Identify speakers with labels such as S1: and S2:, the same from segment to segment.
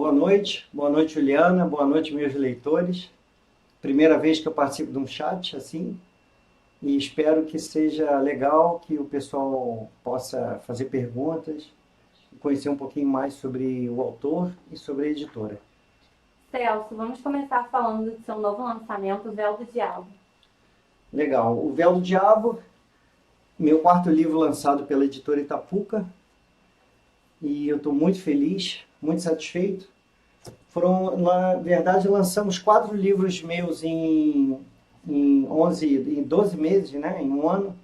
S1: boa noite, Juliana, boa noite, meus leitores. Primeira vez que eu participo de um chat assim, e espero que seja legal, que o pessoal possa fazer perguntas, conhecer um pouquinho mais sobre o autor e sobre a editora.
S2: Celso, vamos começar falando do seu novo lançamento, O Véu do Diabo.
S1: Legal. O Véu do Diabo, meu quarto livro lançado pela editora Itapuca, e eu estou muito feliz, muito satisfeito. Na verdade, lançamos 4 livros meus em 12 meses, né? Em um ano.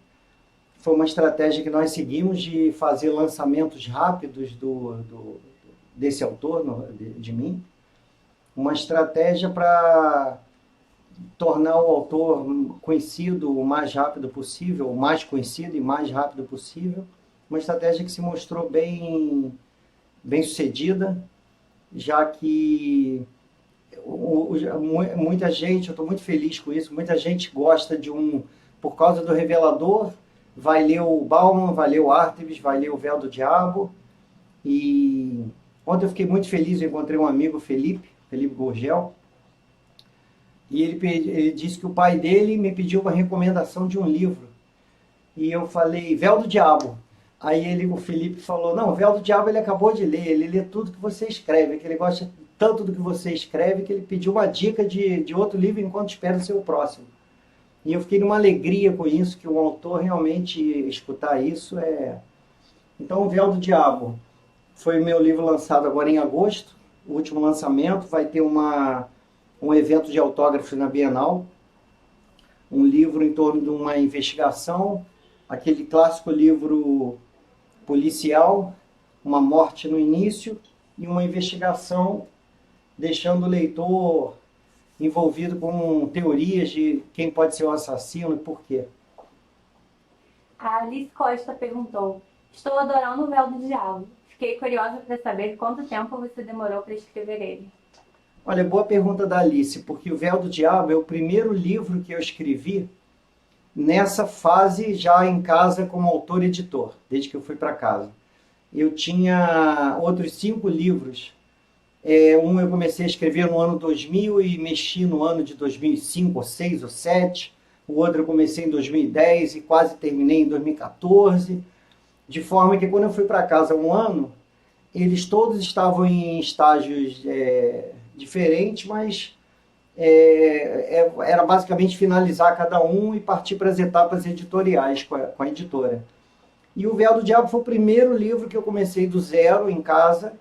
S1: Foi uma estratégia que nós seguimos de fazer lançamentos rápidos desse autor, de mim. Uma estratégia para tornar o autor conhecido o mais rápido possível, o mais conhecido e mais rápido possível. Uma estratégia que se mostrou bem sucedida, já que muita gente, eu estou muito feliz com isso, muita gente gosta por causa do Revelador, vai ler o Bauman, vai ler o Artemis, vai ler o Véu do Diabo. E ontem eu fiquei muito feliz, eu encontrei um amigo, Felipe Gurgel, e ele disse que o pai dele me pediu uma recomendação de um livro. E eu falei, Véu do Diabo. Aí o Felipe falou, não, o Véu do Diabo ele acabou de ler, ele lê tudo que você escreve, que ele gosta tanto do que você escreve, que ele pediu uma dica de outro livro enquanto espera o seu próximo. E eu fiquei numa alegria com isso, que o autor realmente escutar isso é... Então, o Véu do Diabo foi o meu livro lançado agora em agosto, o último lançamento, vai ter um evento de autógrafos na Bienal, um livro em torno de uma investigação, aquele clássico livro policial, uma morte no início e uma investigação, deixando o leitor envolvido com teorias de quem pode ser o assassino e por quê.
S2: A Alice Costa perguntou, estou adorando O Véu do Diabo. Fiquei curiosa para saber quanto tempo você demorou para escrever ele.
S1: Olha, boa pergunta da Alice, porque O Véu do Diabo é o primeiro livro que eu escrevi nessa fase já em casa como autor e editor, desde que eu fui para casa. Eu tinha outros 5 livros. Um eu comecei a escrever no ano 2000 e mexi no ano de 2005, ou 6 ou 7. O outro eu comecei em 2010 e quase terminei em 2014. De forma que quando eu fui para casa um ano, eles todos estavam em estágios diferentes, mas era basicamente finalizar cada um e partir para as etapas editoriais com a editora. E O Véu do Diabo foi o primeiro livro que eu comecei do zero em casa.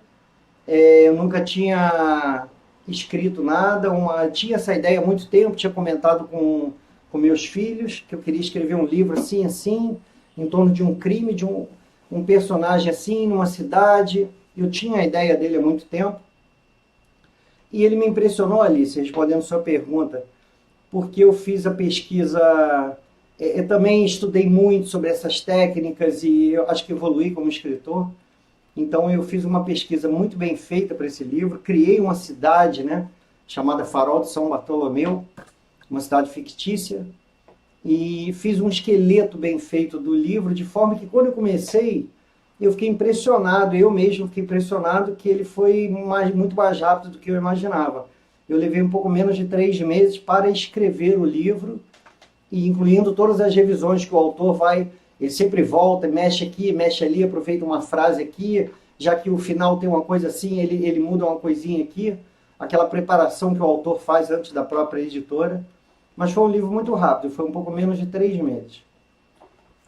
S1: Eu nunca tinha escrito nada, tinha essa ideia há muito tempo, tinha comentado com meus filhos que eu queria escrever um livro assim, assim, em torno de um crime, de um personagem assim, numa cidade. Eu tinha a ideia dele há muito tempo. E ele me impressionou, Alice, respondendo sua pergunta, porque eu fiz a pesquisa, eu também estudei muito sobre essas técnicas e eu acho que evoluí como escritor. Então eu fiz uma pesquisa muito bem feita para esse livro, criei uma cidade, né, chamada Farol de São Bartolomeu, uma cidade fictícia, e fiz um esqueleto bem feito do livro, de forma que quando eu comecei, eu fiquei impressionado, eu mesmo fiquei impressionado que ele foi muito mais rápido do que eu imaginava. Eu levei um pouco menos de 3 meses para escrever o livro, e incluindo todas as revisões que o autor ele sempre volta, mexe aqui, mexe ali, aproveita uma frase aqui, já que o final tem uma coisa assim, ele muda uma coisinha aqui, aquela preparação que o autor faz antes da própria editora. Mas foi um livro muito rápido, foi um pouco menos de 3 meses.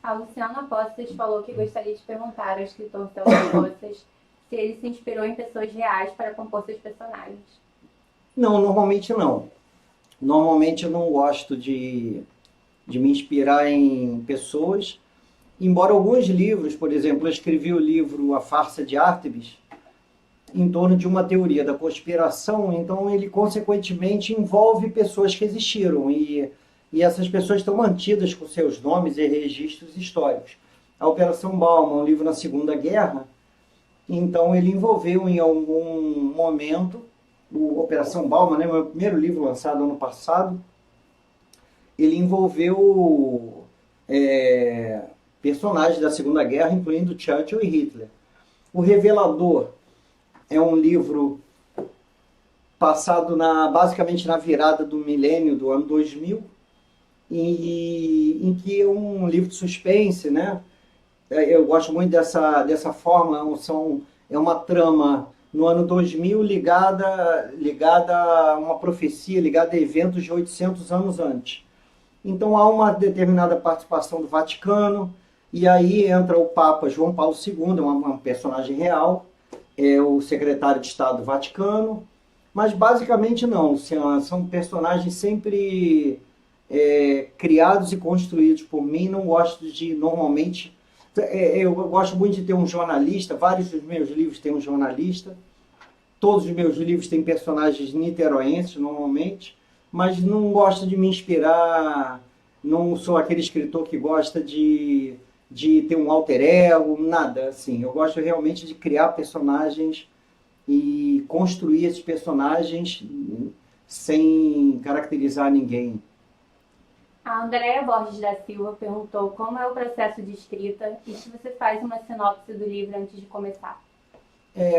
S2: A Luciana Postes falou que gostaria de perguntar ao escritor Celso Postes se ele se inspirou em pessoas reais para compor seus personagens.
S1: Não, normalmente não. Normalmente eu não gosto de me inspirar em pessoas, embora alguns livros, por exemplo, eu escrevi o livro A Farsa de Ártemis, em torno de uma teoria da conspiração, então ele consequentemente envolve pessoas que existiram e essas pessoas estão mantidas com seus nomes e registros históricos. A Operação Bauman, um livro na Segunda Guerra, então ele envolveu em algum momento, o Operação Bauman, né, meu primeiro livro lançado ano passado, ele envolveu personagens da Segunda Guerra, incluindo Churchill e Hitler. O Revelador é um livro passado basicamente na virada do milênio, do ano 2000, em que é um livro de suspense, né? Eu gosto muito dessa forma, é uma trama no ano 2000 ligada a uma profecia, ligada a eventos de 800 anos antes. Então há uma determinada participação do Vaticano, e aí entra o Papa João Paulo II, um personagem real, é o secretário de Estado do Vaticano, mas basicamente não, são personagens sempre criados e construídos por mim. Não gosto de, normalmente, eu gosto muito de ter um jornalista, vários dos meus livros têm um jornalista, todos os meus livros têm personagens niteroenses, normalmente, mas não gosto de me inspirar, não sou aquele escritor que gosta de ter um alter ego, nada assim. Eu gosto realmente de criar personagens e construir esses personagens sem caracterizar ninguém.
S2: A Andréia Borges da Silva perguntou como é o processo de escrita e se você faz uma sinopse do livro antes de começar.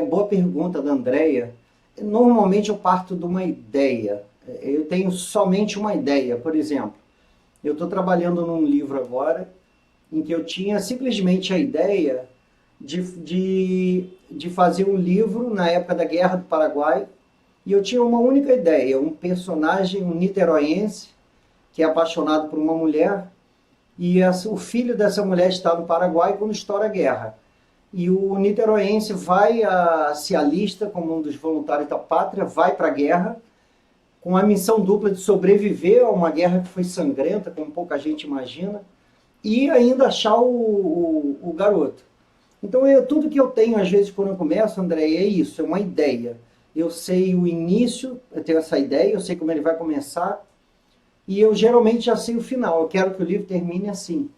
S1: Boa pergunta da Andréia. Normalmente eu parto de uma ideia. Eu tenho somente uma ideia. Por exemplo, eu estou trabalhando num livro agora em que eu tinha simplesmente a ideia de fazer um livro na época da Guerra do Paraguai, e eu tinha uma única ideia, um personagem, um niteroense, que é apaixonado por uma mulher, e o filho dessa mulher está no Paraguai quando estoura a guerra. E o niteroense se alista como um dos voluntários da pátria, vai para a guerra, com a missão dupla de sobreviver a uma guerra que foi sangrenta, como pouca gente imagina, e ainda achar o garoto. Então, tudo que eu tenho, às vezes, quando eu começo, André, é isso, é uma ideia. Eu sei o início, eu tenho essa ideia, eu sei como ele vai começar, e eu geralmente já sei o final. Eu quero que o livro termine assim.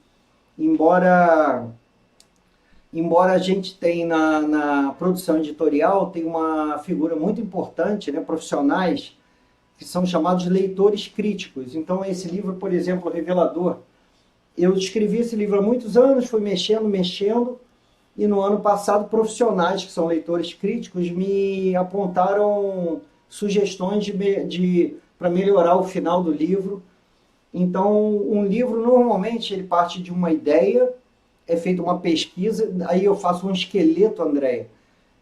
S1: Embora a gente tenha na produção editorial, tem uma figura muito importante, né, profissionais, que são chamados leitores críticos. Então, esse livro, por exemplo, Revelador, eu escrevi esse livro há muitos anos, fui mexendo, e no ano passado profissionais, que são leitores críticos, me apontaram sugestões para melhorar o final do livro. Então, um livro, normalmente, ele parte de uma ideia, é feita uma pesquisa, aí eu faço um esqueleto, Andréia,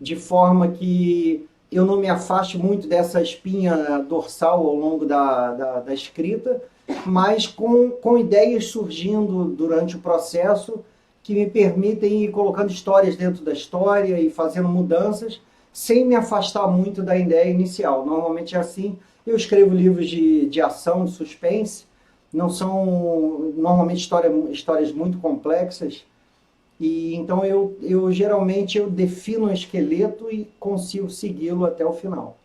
S1: de forma que eu não me afaste muito dessa espinha dorsal ao longo da escrita, mas com ideias surgindo durante o processo que me permitem ir colocando histórias dentro da história e fazendo mudanças, sem me afastar muito da ideia inicial. Normalmente é assim. Eu escrevo livros de ação, de suspense, não são normalmente histórias muito complexas, e então geralmente eu defino um esqueleto e consigo segui-lo até o final.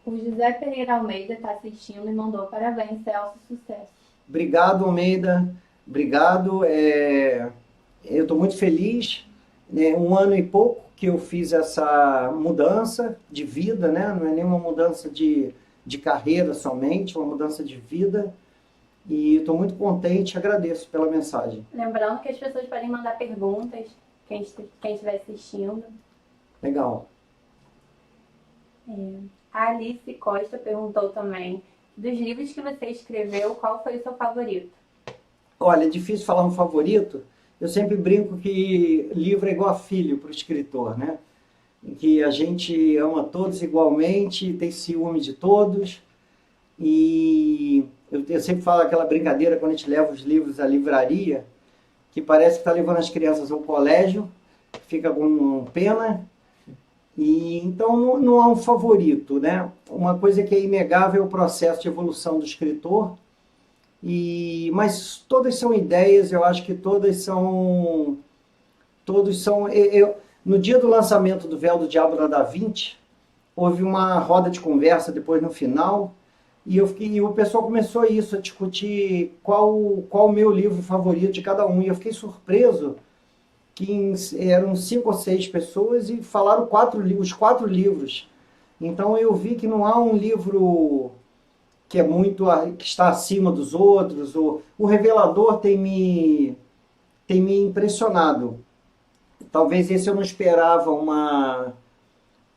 S2: O José Pereira Almeida está assistindo e mandou parabéns, Celso, sucesso.
S1: Obrigado, Almeida. Obrigado. Eu estou muito feliz. Né? 1 ano e pouco que eu fiz essa mudança de vida, né? Não é nenhuma mudança de carreira somente, uma mudança de vida. E estou muito contente, agradeço pela mensagem.
S2: Lembrando que as pessoas podem mandar perguntas, quem estiver assistindo.
S1: Legal.
S2: A Alice Costa perguntou também, dos livros que você escreveu, qual foi o seu favorito?
S1: Olha, é difícil falar um favorito. Eu sempre brinco que livro é igual a filho para o escritor, né? Em que a gente ama todos igualmente, tem ciúme de todos. E eu sempre falo aquela brincadeira quando a gente leva os livros à livraria, que parece que está levando as crianças ao colégio, fica com pena. E então não há um favorito, né? Uma coisa que é inegável é o processo de evolução do escritor. Mas todas são ideias, eu acho que todos são. No dia do lançamento do Véu do Diabo da Da Vinci, houve uma roda de conversa depois no final, e o pessoal começou a discutir qual o meu livro favorito de cada um, e eu fiquei surpreso que eram 5 ou 6 pessoas e falaram os 4 livros. Então eu vi que não há um livro que está acima dos outros. O Revelador tem me impressionado. Talvez esse eu não esperava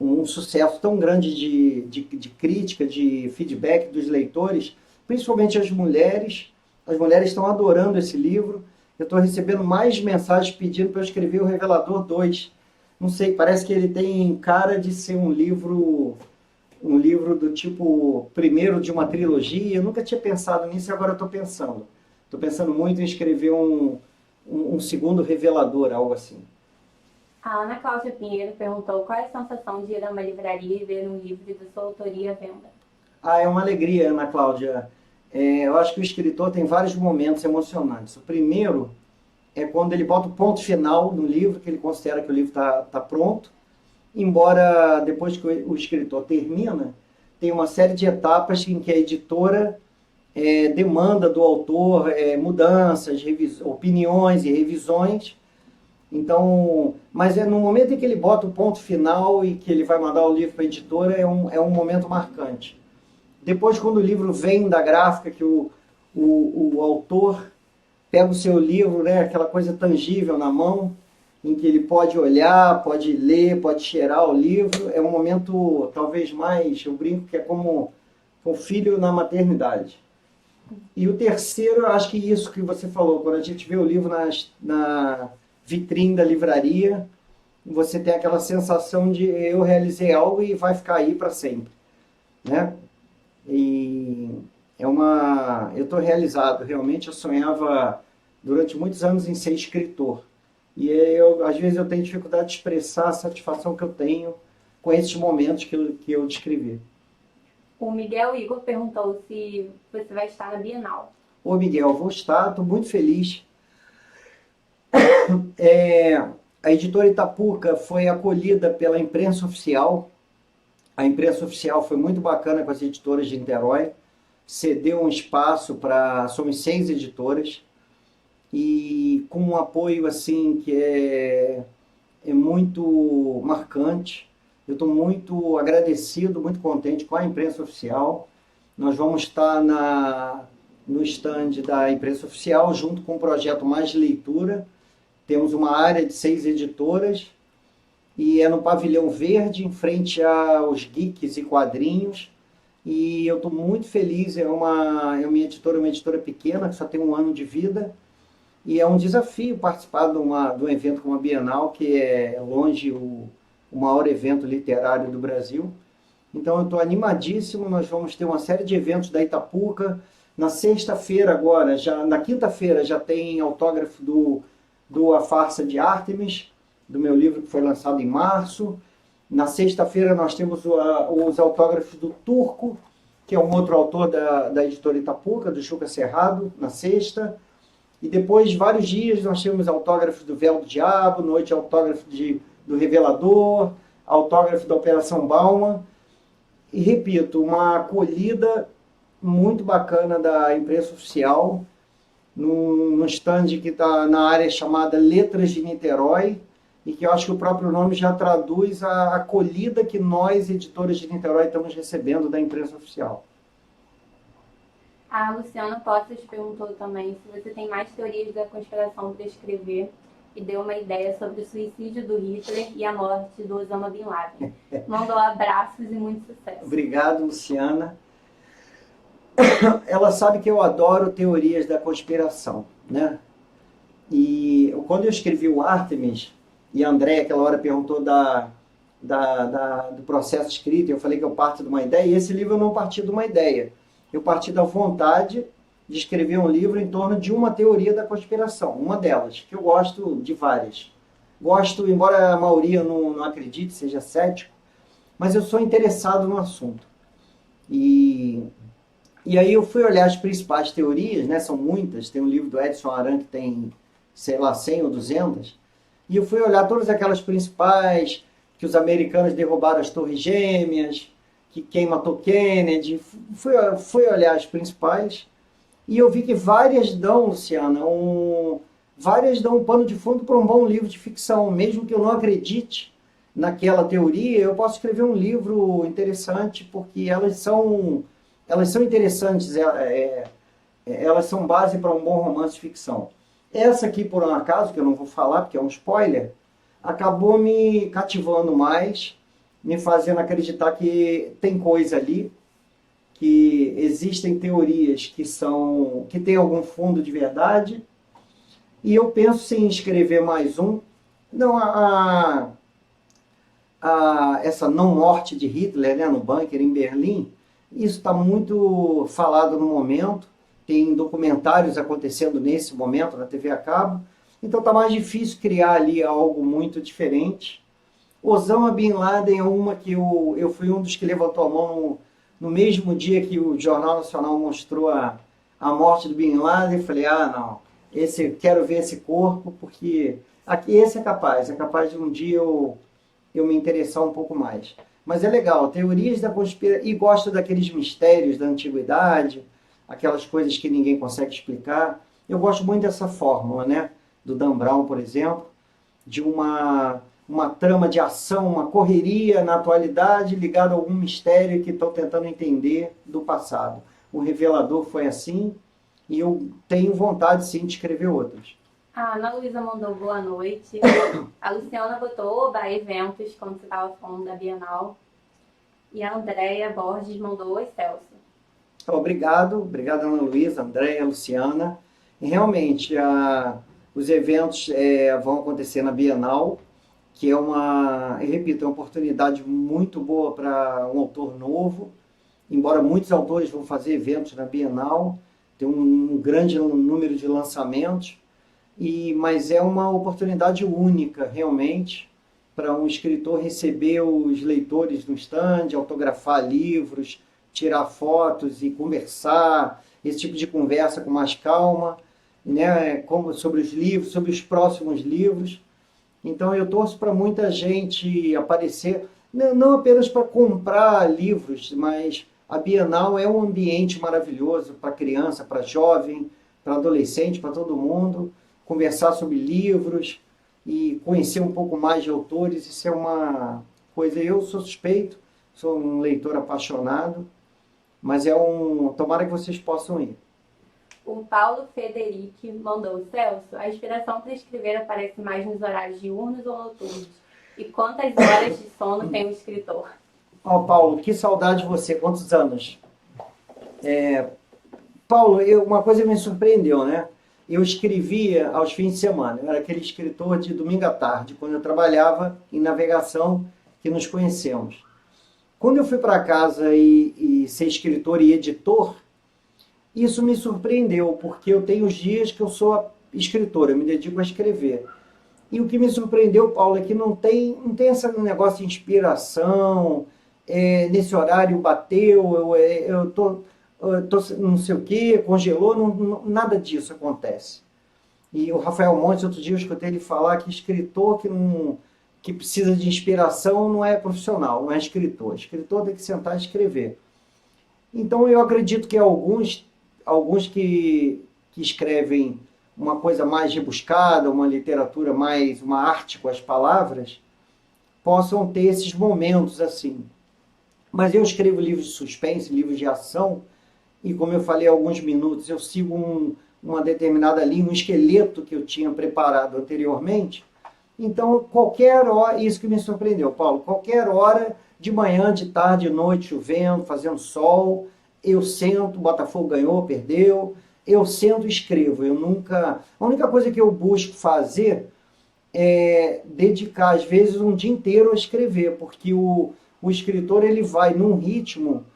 S1: um sucesso tão grande de crítica, de feedback dos leitores, principalmente as mulheres. As mulheres estão adorando esse livro. Eu estou recebendo mais mensagens pedindo para eu escrever o Revelador 2. Não sei, parece que ele tem cara de ser um livro do tipo primeiro de uma trilogia. Eu nunca tinha pensado nisso e agora estou pensando. Estou pensando muito em escrever um segundo Revelador, algo assim.
S2: A Ana Cláudia Pinheiro perguntou qual é a sensação de ir a uma livraria e ver um livro de sua autoria à venda.
S1: Ah, é uma alegria, Ana Cláudia. Eu acho que o escritor tem vários momentos emocionantes. O primeiro é quando ele bota o ponto final no livro, que ele considera que o livro está pronto, embora depois que o escritor termina, tem uma série de etapas em que a editora demanda do autor mudanças, opiniões e revisões. Então, mas no momento em que ele bota o ponto final e que ele vai mandar o livro para a editora, é um momento marcante. Depois, quando o livro vem da gráfica, que o autor pega o seu livro, né, aquela coisa tangível na mão, em que ele pode olhar, pode ler, pode cheirar o livro, é um momento talvez mais, eu brinco que é como o filho na maternidade. E o terceiro, eu acho que isso que você falou, quando a gente vê o livro na vitrine da livraria, você tem aquela sensação de eu realizei algo e vai ficar aí para sempre, né? E eu estou realizado, realmente eu sonhava durante muitos anos em ser escritor. E às vezes eu tenho dificuldade de expressar a satisfação que eu tenho com esses momentos que eu descrevi.
S2: O Miguel Igor perguntou se você vai estar na Bienal.
S1: Ô Miguel, vou estar, estou muito feliz. A editora Itapuca foi acolhida pela imprensa oficial. A imprensa oficial foi muito bacana com as editoras de Niterói, cedeu um espaço para... Somos 6 editoras, e com um apoio assim que é muito marcante. Eu estou muito agradecido, muito contente com a imprensa oficial. Nós vamos estar no stand da imprensa oficial, junto com o projeto Mais Leitura. Temos uma área de 6 editoras, e é no Pavilhão Verde, em frente aos Geeks e Quadrinhos. E eu estou muito feliz, é uma editora pequena, que só tem 1 ano de vida, e é um desafio participar de um evento como a Bienal, que é longe o maior evento literário do Brasil. Então eu estou animadíssimo, nós vamos ter uma série de eventos da Itapuca. Na sexta-feira agora, na quinta-feira já tem autógrafo do A Farsa de Ártemis, do meu livro que foi lançado em março. Na sexta-feira nós temos os autógrafos do Turco, que é um outro autor da editora Itapuca, do Chuca Cerrado, na sexta. E depois, vários dias, nós temos autógrafos do Véu do Diabo, noite autógrafo do Revelador, autógrafo da Operação Bauman. E repito, uma acolhida muito bacana da imprensa oficial, no stand que está na área chamada Letras de Niterói, e que eu acho que o próprio nome já traduz a acolhida que nós, editores de Niterói, estamos recebendo da imprensa oficial.
S2: A Luciana Tostas perguntou também se você tem mais teorias da conspiração para escrever e deu uma ideia sobre o suicídio do Hitler e a morte do Osama Bin Laden. Mandou abraços e muito sucesso.
S1: Obrigado, Luciana. Ela sabe que eu adoro teorias da conspiração, né? E quando eu escrevi o Ártemis, e a Andréia aquela hora perguntou do processo escrito, eu falei que eu parto de uma ideia, e esse livro eu não parti de uma ideia. Eu parti da vontade de escrever um livro em torno de uma teoria da conspiração, uma delas, que eu gosto de várias. Gosto, embora a maioria não acredite, seja cético, mas eu sou interessado no assunto. E aí eu fui olhar as principais teorias, né, são muitas, tem um livro do Edson Aran que tem, sei lá, 100 ou 200, e eu fui olhar todas aquelas principais, que os americanos derrubaram as Torres Gêmeas, que quem matou Kennedy, fui olhar as principais, e eu vi que várias dão, Luciana, várias dão um pano de fundo para um bom livro de ficção. Mesmo que eu não acredite naquela teoria, eu posso escrever um livro interessante, porque elas são interessantes, elas são base para um bom romance de ficção. Essa aqui, por um acaso, que eu não vou falar porque é um spoiler, acabou me cativando mais, me fazendo acreditar que tem coisa ali, que existem teorias que têm algum fundo de verdade, e eu penso sim, em escrever mais um. Não, essa não morte de Hitler, né, no bunker em Berlim, isso está muito falado no momento, tem documentários acontecendo nesse momento na TV a cabo, então está mais difícil criar ali algo muito diferente. Osama Bin Laden é uma que eu fui um dos que levantou a mão no mesmo dia que o Jornal Nacional mostrou a morte do Bin Laden. Eu falei, não, quero ver esse corpo, porque aqui esse é capaz de um dia eu me interessar um pouco mais. Mas é legal, teorias da conspiração, e gosto daqueles mistérios da antiguidade, aquelas coisas que ninguém consegue explicar. Eu gosto muito dessa fórmula, né? Do Dan Brown, por exemplo, de uma trama de ação, uma correria na atualidade ligada a algum mistério que estou tentando entender do passado. O Revelador foi assim, e eu tenho vontade, sim, de escrever outros.
S2: A Ana Luísa mandou boa noite. A Luciana botou Oba Eventos, quando você estava falando da Bienal. E a Andréia Borges mandou Oi, Celso.
S1: Obrigado, Ana Luísa, Andréia, Luciana. E realmente, os eventos vão acontecer na Bienal, que é eu repito, é uma oportunidade muito boa para um autor novo, embora muitos autores vão fazer eventos na Bienal, tem um grande número de lançamentos, mas é uma oportunidade única, realmente, para um escritor receber os leitores no stand, autografar livros, tirar fotos e conversar, esse tipo de conversa com mais calma, né, sobre os livros, sobre os próximos livros. Então eu torço para muita gente aparecer, não apenas para comprar livros, mas a Bienal é um ambiente maravilhoso para criança, para jovem, para adolescente, para todo mundo, conversar sobre livros e conhecer um pouco mais de autores. Isso é uma coisa, eu sou suspeito, sou um leitor apaixonado, mas tomara que vocês possam ir.
S2: O Paulo Federici mandou, Celso, a inspiração para escrever aparece mais nos horários diurnos ou noturnos? E quantas horas de sono tem o escritor?
S1: Paulo, que saudade de você, quantos anos? Paulo, uma coisa me surpreendeu, né? Eu escrevia aos fins de semana, eu era aquele escritor de domingo à tarde, quando eu trabalhava em navegação, que nos conhecemos. Quando eu fui para casa e ser escritor e editor, isso me surpreendeu, porque eu tenho os dias que eu sou escritor, eu me dedico a escrever. E o que me surpreendeu, Paulo, é que não tem esse negócio de inspiração, nesse horário bateu, eu tô não sei o que, congelou, nada disso acontece. E o Rafael Montes, outro dia eu escutei ele falar que escritor que precisa de inspiração não é profissional, não é escritor. Escritor tem que sentar e escrever. Então eu acredito que alguns que escrevem uma coisa mais rebuscada, uma literatura mais, uma arte com as palavras, possam ter esses momentos assim. Mas eu escrevo livros de suspense, livros de ação, e como eu falei há alguns minutos, eu sigo uma determinada linha, um esqueleto que eu tinha preparado anteriormente. Então, qualquer hora, isso que me surpreendeu, Paulo, qualquer hora, de manhã, de tarde, de noite, chovendo, fazendo sol, eu sento, o Botafogo ganhou, perdeu, eu sento e escrevo. A única coisa que eu busco fazer é dedicar, às vezes, um dia inteiro a escrever, porque o escritor ele vai num ritmo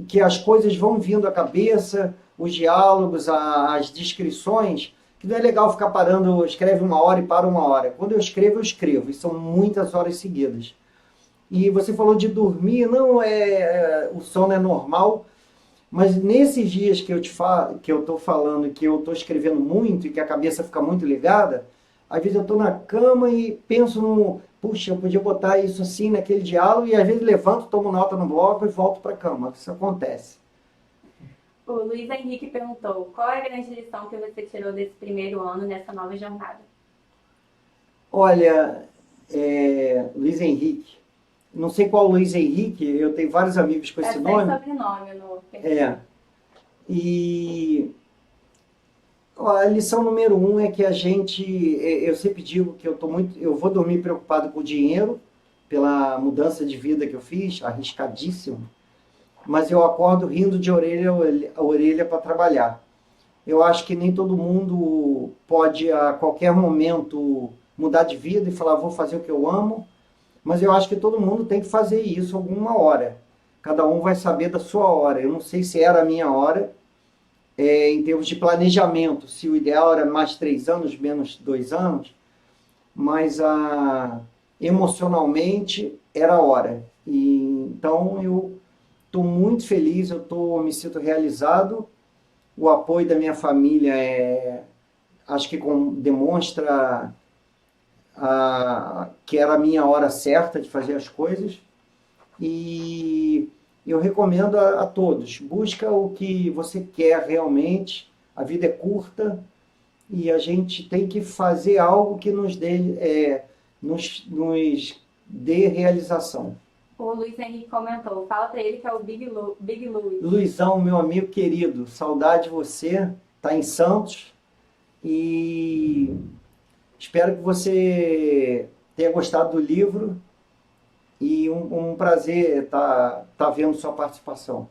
S1: que as coisas vão vindo à cabeça, os diálogos, as descrições, que não é legal ficar parando, escreve 1 hora e para 1 hora. Quando eu escrevo, e são muitas horas seguidas. E você falou de dormir, o sono é normal, mas nesses dias que eu estou falando, que eu estou escrevendo muito e que a cabeça fica muito ligada, às vezes eu estou na cama e penso puxa, eu podia botar isso assim naquele diálogo, e às vezes levanto, tomo nota no bloco e volto para a cama. Isso acontece.
S2: O Luiz Henrique perguntou, qual é a grande lição que você tirou desse primeiro ano, nessa nova jornada?
S1: Olha, Luiz Henrique, não sei qual Luiz Henrique, eu tenho vários amigos com esse nome.
S2: É sobrenome no
S1: E a lição número 1 é que eu sempre digo que eu vou dormir preocupado com o dinheiro, pela mudança de vida que eu fiz, arriscadíssimo, mas eu acordo rindo de orelha a orelha para trabalhar. Eu acho que nem todo mundo pode, a qualquer momento, mudar de vida e falar, vou fazer o que eu amo, mas eu acho que todo mundo tem que fazer isso alguma hora. Cada um vai saber da sua hora. Eu não sei se era a minha hora, em termos de planejamento, se o ideal era mais 3 anos, menos 2 anos, mas emocionalmente era a hora. Então eu estou muito feliz, me sinto realizado. O apoio da minha família acho que demonstra que era a minha hora certa de fazer as coisas. E eu recomendo a todos, busca o que você quer realmente, a vida é curta e a gente tem que fazer algo que nos dê realização.
S2: O Luiz Henrique comentou, fala para ele que é o Big Luiz.
S1: Luizão, meu amigo querido, saudade de você, tá em Santos e espero que você tenha gostado do livro e um prazer tá vendo sua participação.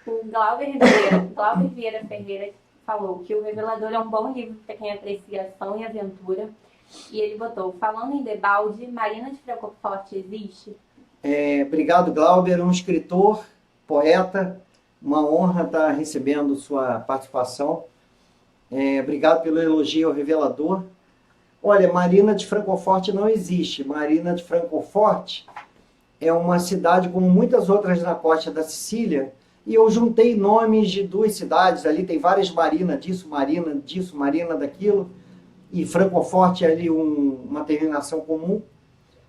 S2: O Glauber Vieira Ferreira falou que o Revelador é um bom livro para quem aprecia ação e aventura. E ele botou, falando em Debalde, Marina de Francoforte existe?
S1: Obrigado, Glauber, um escritor, poeta, uma honra estar recebendo sua participação. Obrigado pelo elogio ao Revelador. Olha, Marina de Francoforte não existe. Marina de Francoforte é uma cidade como muitas outras na costa da Sicília, e eu juntei nomes de 2 cidades, ali tem várias Marinas disso, Marina daquilo, e Francoforte é ali uma terminação comum.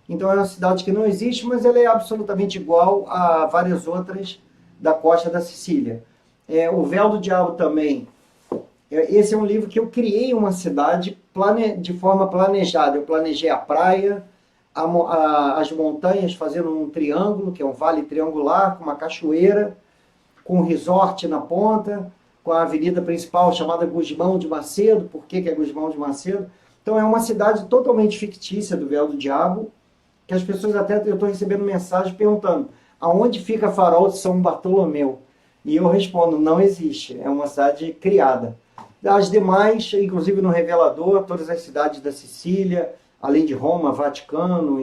S1: Então é uma cidade que não existe, mas ela é absolutamente igual a várias outras da costa da Sicília. O Véu do Diabo também. Esse é um livro que eu criei uma cidade de forma planejada. Eu planejei a praia, as montanhas fazendo um triângulo, que é um vale triangular, com uma cachoeira, com um resort na ponta, com a avenida principal chamada Gusmão de Macedo. Por que é Gusmão de Macedo? Então é uma cidade totalmente fictícia do Véu do Diabo, que as pessoas até, eu estou recebendo mensagem perguntando, aonde fica Farol de São Bartolomeu? E eu respondo, não existe, é uma cidade criada. As demais, inclusive no Revelador, todas as cidades da Sicília, além de Roma, Vaticano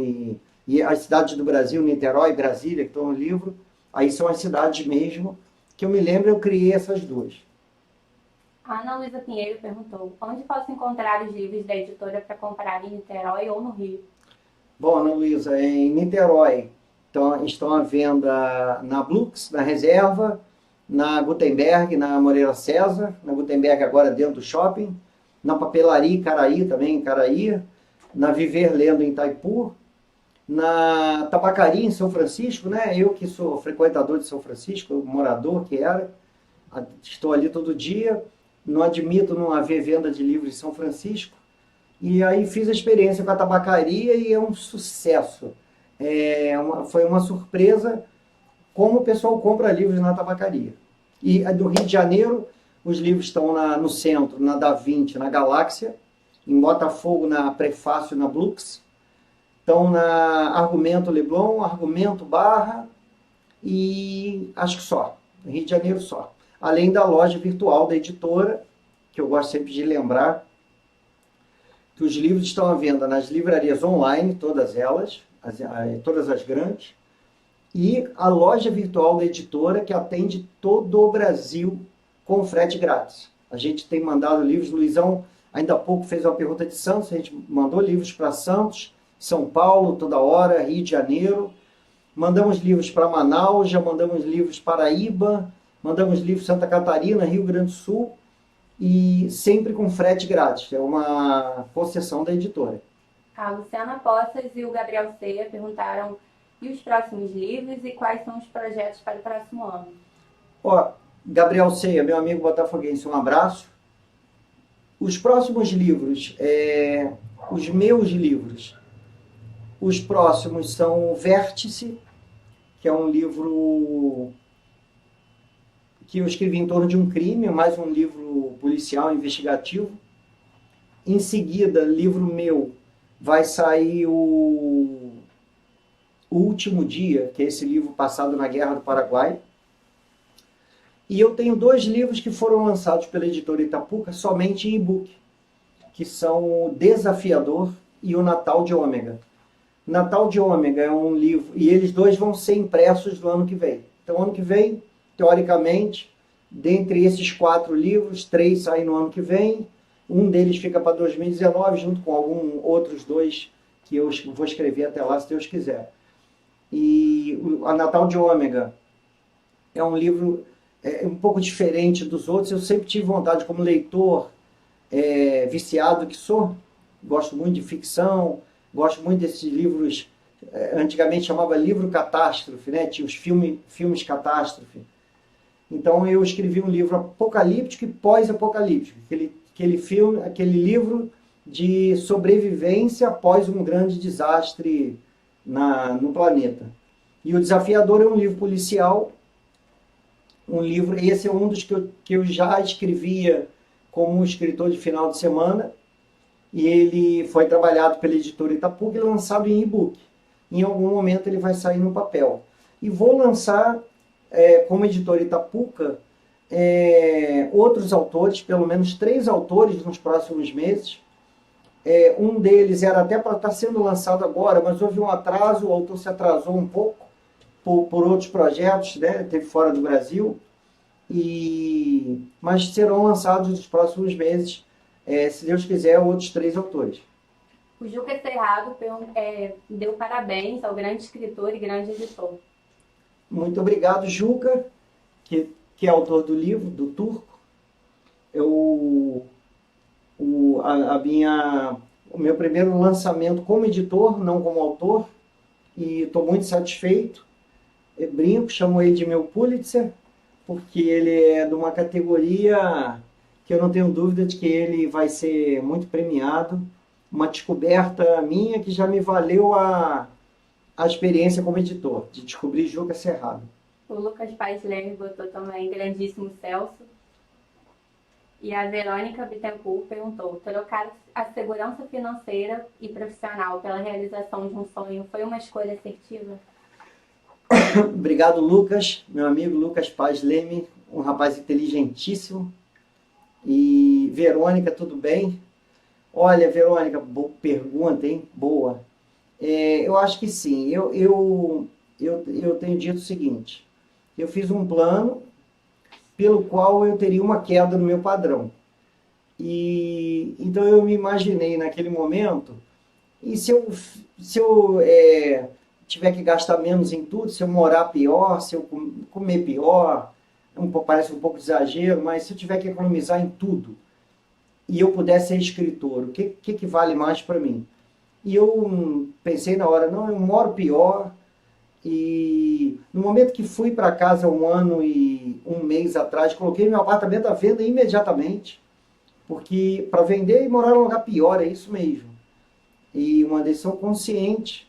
S1: e as cidades do Brasil, Niterói, Brasília, que estão no livro, aí são as cidades mesmo, que eu me lembro, eu criei essas 2.
S2: A Ana Luísa Pinheiro perguntou, onde posso encontrar os livros da editora para comprar em Niterói ou no Rio?
S1: Bom, Ana Luísa, em Niterói estão à venda na Blux, na Reserva, na Gutenberg, na Moreira César, na Gutenberg agora dentro do shopping, na Papelaria Caraí também, em Caraí, na Viver Lendo em Itaipu, na Tabacaria em São Francisco, né? Eu que sou frequentador de São Francisco, morador que era, estou ali todo dia, não admito não haver venda de livros em São Francisco, e aí fiz a experiência com a tabacaria e é um sucesso. Foi uma surpresa como o pessoal compra livros na tabacaria. E do Rio de Janeiro, os livros estão no centro, na Da Vinci, na Galáxia, em Botafogo, na Prefácio, na Blux, estão na Argumento Leblon, Argumento Barra, e acho que só, no Rio de Janeiro só. Além da loja virtual da editora, que eu gosto sempre de lembrar, que os livros estão à venda nas livrarias online, todas elas, todas as grandes, e a loja virtual da editora, que atende todo o Brasil com frete grátis. A gente tem mandado livros, Luizão ainda há pouco fez uma pergunta de Santos, a gente mandou livros para Santos, São Paulo, toda hora, Rio de Janeiro, mandamos livros para Manaus, já mandamos livros para Paraíba, mandamos livros Santa Catarina, Rio Grande do Sul, e sempre com frete grátis, é uma concessão da editora.
S2: A Luciana Poças e o Gabriel Ceia perguntaram e os próximos livros e quais são os projetos para o próximo ano.
S1: Gabriel Ceia, meu amigo botafoguense, um abraço. Os próximos livros, os meus livros, os próximos são o Vértice, que é um livro que eu escrevi em torno de um crime, mais um livro policial investigativo. Em seguida, livro meu, vai sair o O Último Dia, que é esse livro passado na Guerra do Paraguai. E eu tenho 2 livros que foram lançados pela editora Itapuca somente em e-book, que são o Desafiador e o Natal de Ômega. Natal de Ômega é um livro, e eles 2 vão ser impressos no ano que vem. Então, ano que vem, teoricamente, dentre esses 4 livros, 3 saem no ano que vem, um deles fica para 2019, junto com outros 2 que eu vou escrever até lá, se Deus quiser. E a Natal de Ômega é um livro um pouco diferente dos outros. Eu sempre tive vontade, como leitor viciado que sou, gosto muito de ficção, gosto muito desses livros, antigamente chamava livro catástrofe, né? Tinha os filmes catástrofe. Então eu escrevi um livro apocalíptico e pós-apocalíptico, aquele livro de sobrevivência após um grande desastre no planeta. E o Desafiador é um livro policial, esse é um dos que eu já escrevia como um escritor de final de semana, e ele foi trabalhado pela editora Itapuca e lançado em e-book. Em algum momento ele vai sair no papel. E vou lançar, como editora Itapuca, outros autores, pelo menos 3 autores nos próximos meses. Um deles era até para estar sendo lançado agora, mas houve um atraso, o autor se atrasou um pouco por outros projetos, né? Teve fora do Brasil, mas serão lançados nos próximos meses, se Deus quiser, outros 3 autores.
S2: O Juca Cerrado deu parabéns ao grande escritor e grande editor.
S1: Muito obrigado, Juca, que é autor do livro, do Turco. O meu primeiro lançamento como editor, não como autor, e estou muito satisfeito. Eu brinco, chamo ele de meu Pulitzer, porque ele é de uma categoria que eu não tenho dúvida de que ele vai ser muito premiado. Uma descoberta minha que já me valeu a experiência como editor, de descobrir Juca Cerrado.
S2: O Lucas Paes Leme botou também grandíssimo Celso. E a Verônica Bittencourt perguntou: trocar a segurança financeira e profissional pela realização de um sonho foi uma escolha assertiva?
S1: Obrigado, Lucas, meu amigo Lucas Paes Leme, um rapaz inteligentíssimo. E Verônica, tudo bem? Olha, Verônica, boa pergunta, hein? Boa. Eu acho que sim. Eu tenho dito o seguinte: eu fiz um plano pelo qual eu teria uma queda no meu padrão. Então eu me imaginei naquele momento, e se eu tiver que gastar menos em tudo, se eu morar pior, se eu comer pior, parece um pouco de exagero, mas se eu tiver que economizar em tudo, e eu puder ser escritor, o que vale mais para mim? E eu pensei na hora, não, eu moro pior. E no momento que fui para casa 1 ano e 1 mês atrás, coloquei meu apartamento à venda imediatamente, porque para vender e morar num lugar pior, é isso mesmo. E uma decisão consciente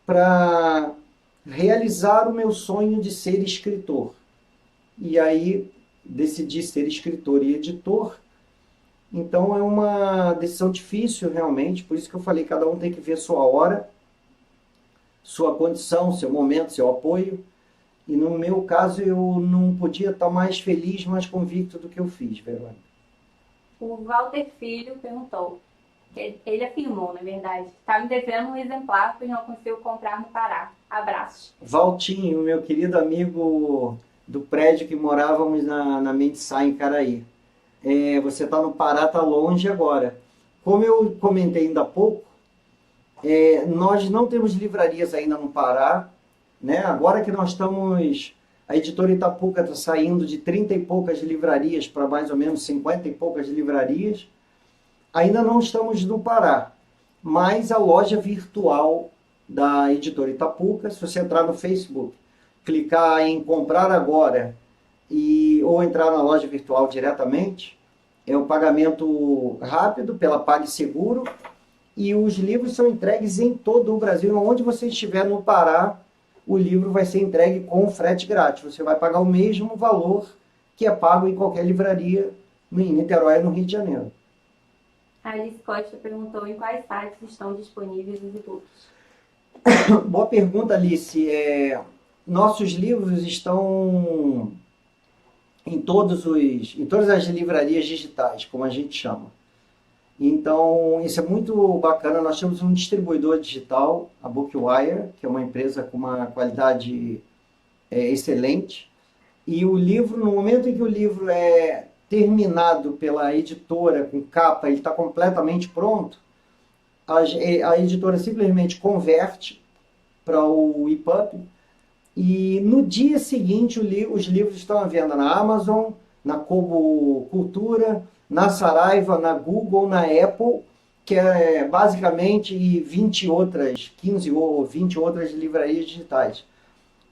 S1: para realizar o meu sonho de ser escritor. E aí decidi ser escritor e editor. Então é uma decisão difícil realmente, por isso que eu falei, cada um tem que ver sua hora, sua condição, seu momento, seu apoio. E no meu caso eu não podia estar mais feliz, mais convicto do que eu fiz, Verônica.
S2: O Walter Filho perguntou, ele afirmou, na verdade, está me devendo um exemplar, pois não consigo comprar no Pará. Abraços.
S1: Valtinho, meu querido amigo do prédio que morávamos na Mendesá, em Caraí. Você está no Pará, está longe agora. Como eu comentei ainda há pouco, nós não temos livrarias ainda no Pará, né? Agora que nós estamos... A editora Itapuca está saindo de 30 e poucas livrarias para mais ou menos 50 e poucas livrarias. Ainda não estamos no Pará, mas a loja virtual da editora Itapuca, se você entrar no Facebook, clicar em comprar agora ou entrar na loja virtual diretamente, é o pagamento rápido pela PagSeguro, e os livros são entregues em todo o Brasil. Onde você estiver no Pará, o livro vai ser entregue com frete grátis. Você vai pagar o mesmo valor que é pago em qualquer livraria em Niterói, no Rio de Janeiro.
S2: A Alice Costa perguntou em quais sites estão disponíveis os e-books.
S1: Boa pergunta, Alice. Nossos livros estão em todas as livrarias digitais, como a gente chama. Então, isso é muito bacana. Nós temos um distribuidor digital, a Bookwire, que é uma empresa com uma qualidade excelente. E o livro, no momento em que o livro é terminado pela editora com capa, ele está completamente pronto, a editora simplesmente converte para o EPUB e no dia seguinte os livros estão à venda na Amazon, na Kobo Cultura, na Saraiva, na Google, na Apple, que é basicamente 20 outras, 15 ou 20 outras livrarias digitais.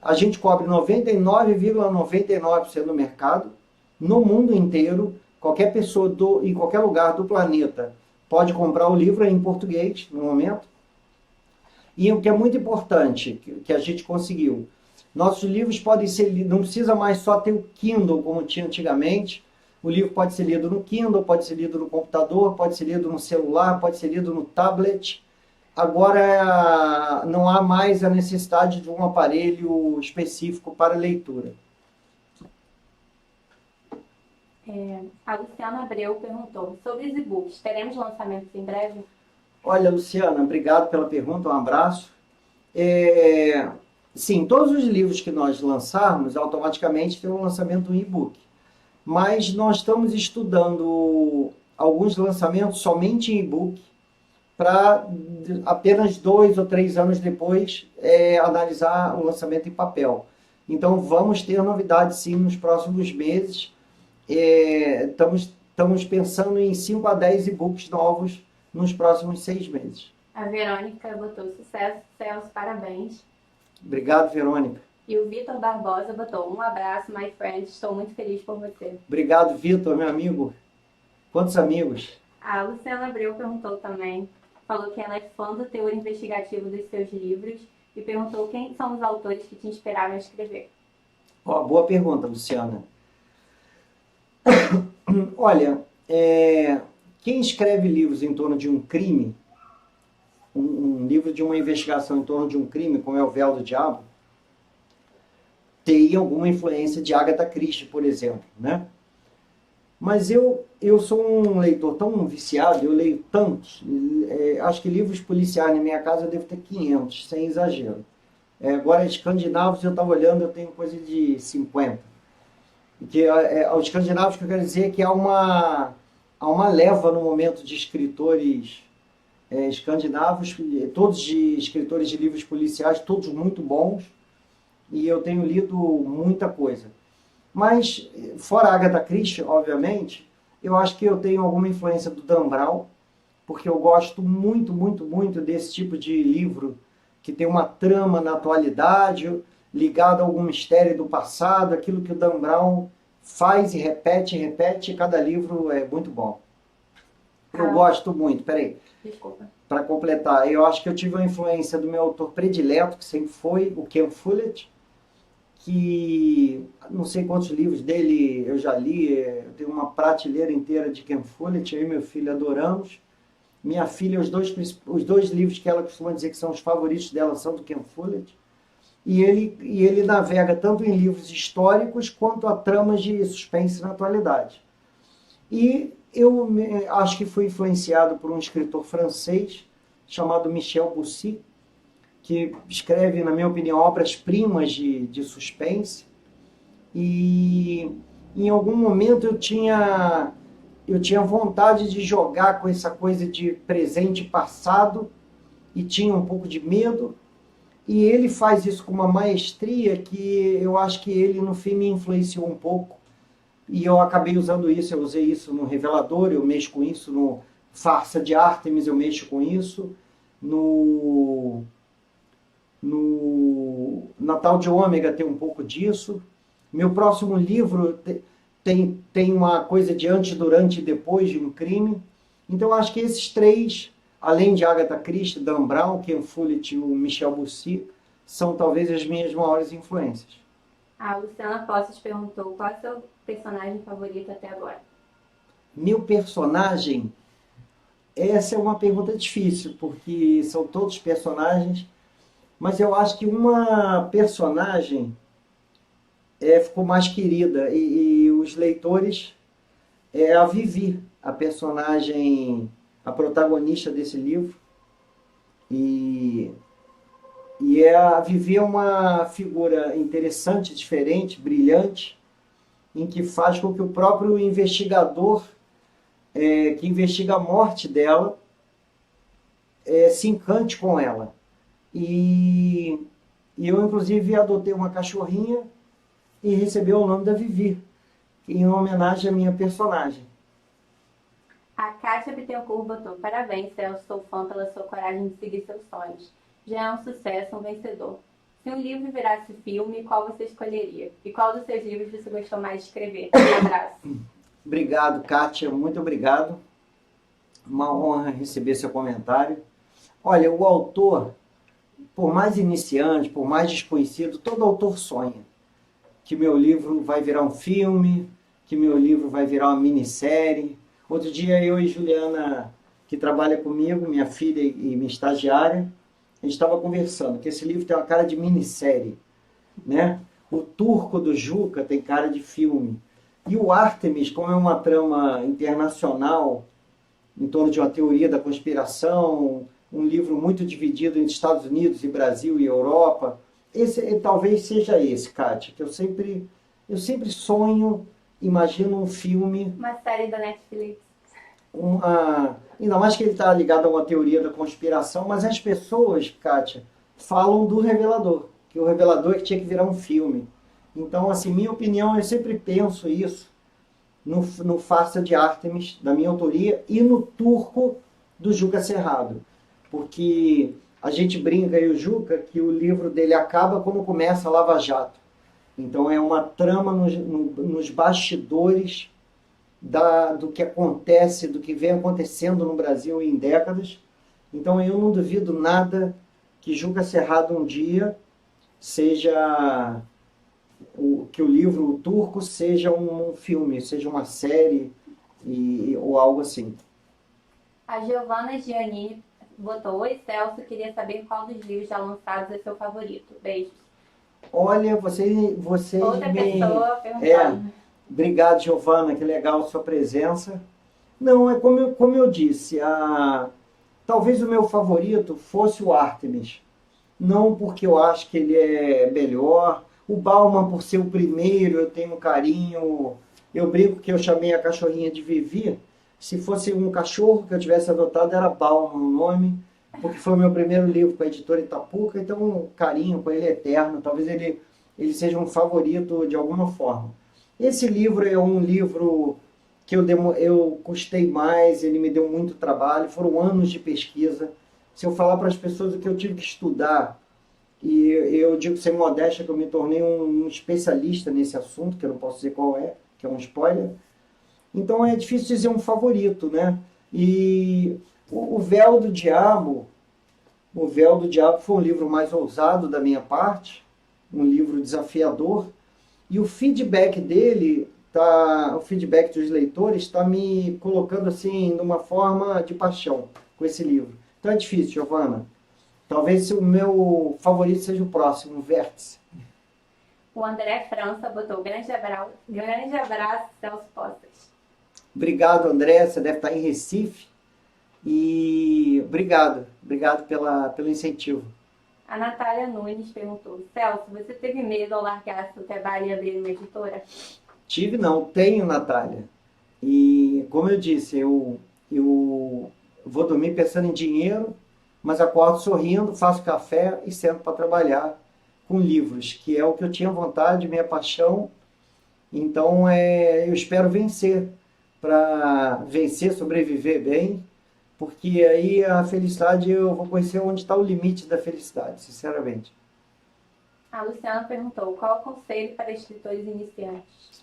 S1: A gente cobre 99,99% do mercado, no mundo inteiro. Qualquer pessoa em qualquer lugar do planeta pode comprar o livro em português, no momento. E o que é muito importante, que a gente conseguiu, nossos livros podem ser lidos, não precisa mais só ter o Kindle, como tinha antigamente. O livro pode ser lido no Kindle, pode ser lido no computador, pode ser lido no celular, pode ser lido no tablet. Agora não há mais a necessidade de um aparelho específico para leitura.
S2: A Luciana Abreu perguntou sobre os e-books. Teremos lançamentos em breve?
S1: Olha, Luciana, obrigado pela pergunta, um abraço. Sim, todos os livros que nós lançarmos, automaticamente tem um lançamento do e-book. Mas nós estamos estudando alguns lançamentos somente em e-book, para apenas 2 ou 3 anos depois analisar o lançamento em papel. Então vamos ter novidades sim nos próximos meses. Estamos pensando em 5 a 10 e-books novos nos próximos 6 meses.
S2: A Verônica botou sucesso, Celso, parabéns.
S1: Obrigado, Verônica.
S2: E o Vitor Barbosa botou um abraço, my friend, estou muito feliz por você.
S1: Obrigado, Vitor, meu amigo. Quantos amigos?
S2: A Luciana Abreu perguntou também, falou que ela é fã do teor investigativo dos seus livros e perguntou quem são os autores que te inspiraram a escrever.
S1: Boa pergunta, Luciana. Olha, quem escreve livros em torno de um crime, um livro de uma investigação em torno de um crime, como é O Véu do Diabo, tem alguma influência de Agatha Christie, por exemplo, né? Mas eu sou um leitor tão viciado, eu leio tantos, acho que livros policiais na minha casa eu devo ter 500, sem exagero. Agora, escandinavos, eu estava olhando, eu tenho coisa de 50. Que, os escandinavos, que eu quero dizer é que há uma leva no momento de escritores escandinavos, todos de escritores de livros policiais, todos muito bons, e eu tenho lido muita coisa. Mas, fora a Agatha Christie, obviamente, eu acho que eu tenho alguma influência do Dan Brown, porque eu gosto muito, muito, muito desse tipo de livro que tem uma trama na atualidade, ligado a algum mistério do passado, aquilo que o Dan Brown faz e repete, e cada livro é muito bom. Eu gosto muito, peraí.
S2: Desculpa.
S1: Para completar, eu acho que eu tive a influência do meu autor predileto, que sempre foi o Ken Follett, que não sei quantos livros dele eu já li, eu tenho uma prateleira inteira de Ken Follett, eu e meu filho adoramos. Minha filha, os dois livros que ela costuma dizer que são os favoritos dela são do Ken Follett. E ele navega tanto em livros históricos quanto a tramas de suspense na atualidade. E eu acho que fui influenciado por um escritor francês chamado Michel Boussy, que escreve, na minha opinião, obras-primas de suspense. E em algum momento eu tinha vontade de jogar com essa coisa de presente e passado, e tinha um pouco de medo. E ele faz isso com uma maestria que eu acho que ele, no fim, me influenciou um pouco. E eu acabei usando isso, eu usei isso no Revelador, eu mexo com isso, no Farsa de Ártemis eu mexo com isso, no Natal de Ômega tem um pouco disso. Meu próximo livro tem uma coisa de antes, durante e depois de um crime. Então eu acho que esses três, além de Agatha Christie, Dan Brown, Ken Follett e o Michel Boussy, são talvez as minhas maiores influências.
S2: A Luciana Posses perguntou qual é o seu personagem favorito até agora.
S1: Meu personagem? Essa é uma pergunta difícil, porque são todos personagens. mas eu acho que uma personagem ficou mais querida e os leitores a Vivi, a personagem, a protagonista desse livro. E, a Vivi é uma figura interessante, diferente, brilhante, em que faz com que o próprio investigador que investiga a morte dela se encante com ela. E eu, inclusive, adotei uma cachorrinha e recebeu o nome da Vivi, em homenagem à minha personagem.
S2: A Kátia Bittencourt botou: parabéns, Celso, sou fã pela sua coragem de seguir seus sonhos. Já é um sucesso, um vencedor. Se um livro virasse filme, qual você escolheria? E qual dos seus livros você gostou mais de escrever? Um abraço.
S1: Obrigado, Kátia, muito obrigado. Uma honra receber seu comentário. Olha, o autor, por mais iniciante, por mais desconhecido, todo autor sonha que meu livro vai virar um filme, que meu livro vai virar uma minissérie. Outro dia eu e Juliana, que trabalha comigo, minha filha e minha estagiária, a gente estava conversando que esse livro tem uma cara de minissérie, né? O Turco do Juca tem cara de filme. E o Ártemis, como é uma trama internacional, em torno de uma teoria da conspiração, um livro muito dividido entre Estados Unidos e Brasil e Europa, esse talvez seja esse, Kátia, que eu sempre sonho, imagino um filme.
S2: Uma série da Netflix.
S1: Ainda mais que ele está ligado a uma teoria da conspiração, mas as pessoas, Kátia, falam do Revelador, que o Revelador é que tinha que virar um filme. Então, assim, minha opinião, eu sempre penso isso no Farsa de Ártemis, da minha autoria, e no Turco do Juca Cerrado. Porque a gente brinca aí, o Juca, que o livro dele acaba quando começa a Lava Jato. Então é uma trama nos bastidores do que acontece, do que vem acontecendo no Brasil em décadas. Então eu não duvido nada que Juca Cerrado um dia seja que o livro O Turco seja um filme, seja uma série ou algo assim.
S2: A Giovana Giannini botou: oi, Celso, queria saber qual dos livros já lançados é seu favorito. Beijos.
S1: Olha, você
S2: Outra pessoa perguntando.
S1: Obrigado, Giovana, que legal a sua presença. Não, é como eu disse, talvez o meu favorito fosse o Ártemis. Não porque eu acho que ele é melhor. O Bauman, por ser o primeiro, eu tenho um carinho. Eu brinco que eu chamei a cachorrinha de Vivi. Se fosse um cachorro que eu tivesse adotado, era Bauman o nome, porque foi o meu primeiro livro com a editora Itapuca, então um carinho com ele é eterno. Talvez ele seja um favorito de alguma forma. Esse livro é um livro que eu custei mais, ele me deu muito trabalho, foram anos de pesquisa. Se eu falar para as pessoas o que eu tive que estudar, e eu digo sem modéstia que eu me tornei um especialista nesse assunto, que eu não posso dizer qual é, que é um spoiler. Então é difícil dizer um favorito, né? E o Véu do Diabo foi um livro mais ousado da minha parte, um livro desafiador, e o feedback dele, o feedback dos leitores está me colocando assim, numa forma de paixão com esse livro. Então é difícil, Giovana. Talvez o meu favorito seja o próximo, o Vértice.
S2: O André França botou: grande abraço, Celso Postas.
S1: Obrigado, André, você deve estar em Recife. E obrigado pelo incentivo.
S2: A Natália Nunes perguntou: Celso, você teve medo ao largar seu trabalho e abrir uma editora?
S1: Tive não, tenho, Natália. E como eu disse, eu vou dormir pensando em dinheiro, mas acordo sorrindo, faço café e sento para trabalhar com livros, que é o que eu tinha vontade, minha paixão. Então eu espero vencer, sobreviver bem, porque aí a felicidade, eu vou conhecer onde está o limite da felicidade, sinceramente.
S2: A Luciana perguntou: qual o conselho para escritores iniciantes?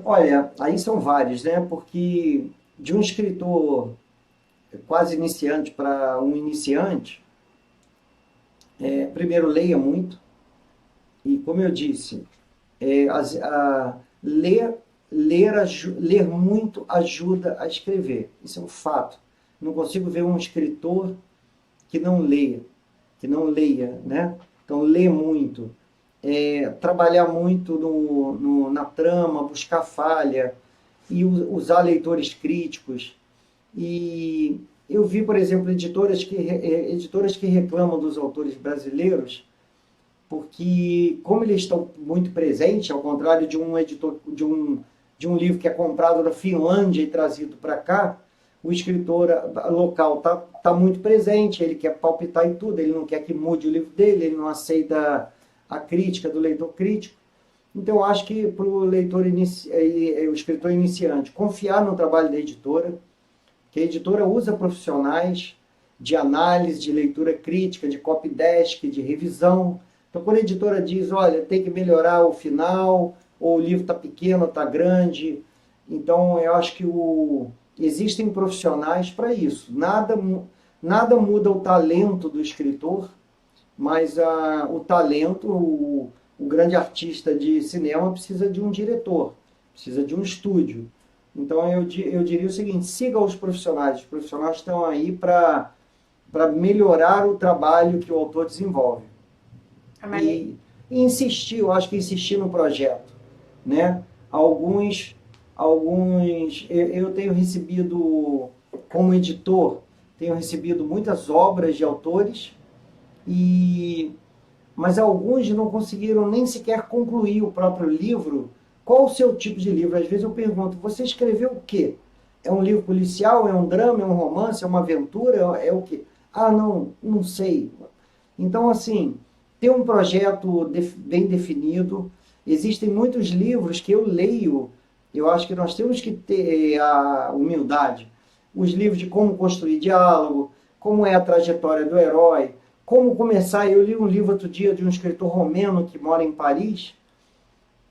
S1: Olha, aí são vários, né? Porque de um escritor quase iniciante para um iniciante, primeiro leia muito, e como eu disse, ler muito ajuda a escrever. Isso é um fato. Não consigo ver um escritor que não leia. que não leia, né? Então, ler muito, trabalhar muito na trama, buscar falha e usar leitores críticos. E eu vi, por exemplo, editoras que reclamam dos autores brasileiros, porque como eles estão muito presentes, ao contrário de um editor de um livro que é comprado na Finlândia e trazido para cá, o escritor local tá muito presente, ele quer palpitar em tudo, ele não quer que mude o livro dele, ele não aceita a crítica do leitor crítico. Então, eu acho que para o o escritor iniciante, confiar no trabalho da editora, que a editora usa profissionais de análise, de leitura crítica, de copydesk, de revisão. Então, quando a editora diz, olha, tem que melhorar o final, ou o livro está pequeno, está grande, então eu acho que existem profissionais para isso. Nada muda o talento do escritor, mas o talento, o grande artista de cinema precisa de um diretor, precisa de um estúdio. Então eu diria o seguinte, siga os profissionais estão aí para melhorar o trabalho que o autor desenvolve. E insistir, eu acho que insistir no projeto, né? Eu tenho recebido, como editor, tenho recebido muitas obras de autores, mas alguns não conseguiram nem sequer concluir o próprio livro. Qual o seu tipo de livro? Às vezes eu pergunto, você escreveu o quê? É um livro policial? É um drama? É um romance? É uma aventura? É o quê? Ah, não sei. Então, assim, ter um projeto bem definido. Existem muitos livros que eu leio, eu acho que nós temos que ter a humildade. Os livros de como construir diálogo, como é a trajetória do herói, como começar. Eu li um livro outro dia de um escritor romeno que mora em Paris,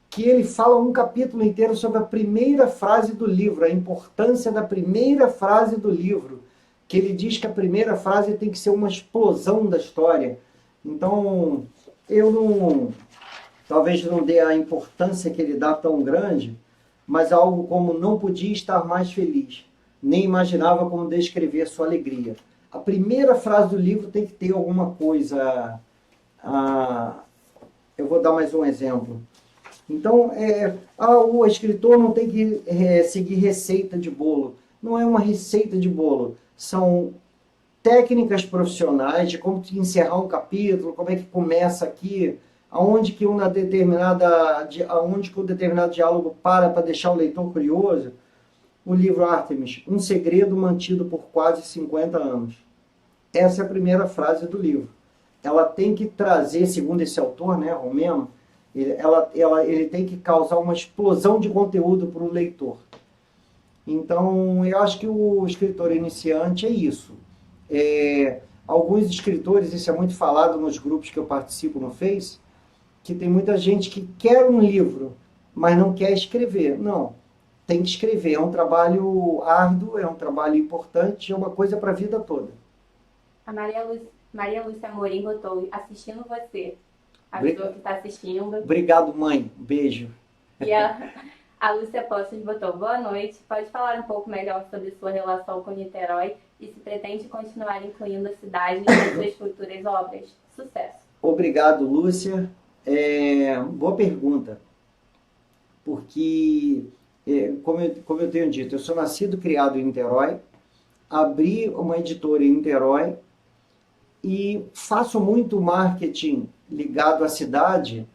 S1: que ele fala um capítulo inteiro sobre a primeira frase do livro, a importância da primeira frase do livro, que ele diz que a primeira frase tem que ser uma explosão da história. Então, talvez não dê a importância que ele dá tão grande, mas algo como não podia estar mais feliz, nem imaginava como descrever sua alegria. A primeira frase do livro tem que ter alguma coisa. Eu vou dar mais um exemplo. Então, o escritor não tem que seguir receita de bolo. Não é uma receita de bolo. São técnicas profissionais de como encerrar um capítulo, como é que começa aqui, aonde que um determinado diálogo para deixar o leitor curioso. O livro Ártemis, um segredo mantido por quase 50 anos. Essa é a primeira frase do livro. Ela tem que trazer, segundo esse autor, né, romeno, ele tem que causar uma explosão de conteúdo para o leitor. Então, eu acho que o escritor iniciante é isso. Alguns escritores, isso é muito falado nos grupos que eu participo no Face, que tem muita gente que quer um livro, mas não quer escrever. Não, tem que escrever. É um trabalho árduo, é um trabalho importante, é uma coisa para a vida toda.
S2: A Maria Lúcia Amorim botou, assistindo você. Avisou que está assistindo.
S1: Obrigado, mãe. Beijo.
S2: E a Lúcia Postos botou, boa noite. Pode falar um pouco melhor sobre sua relação com Niterói e se pretende continuar incluindo a cidade nas suas futuras obras? Sucesso.
S1: Obrigado, Lúcia. Boa pergunta. Porque, como eu tenho dito, eu sou nascido e criado em Niterói, abri uma editora em Niterói e faço muito marketing ligado à cidade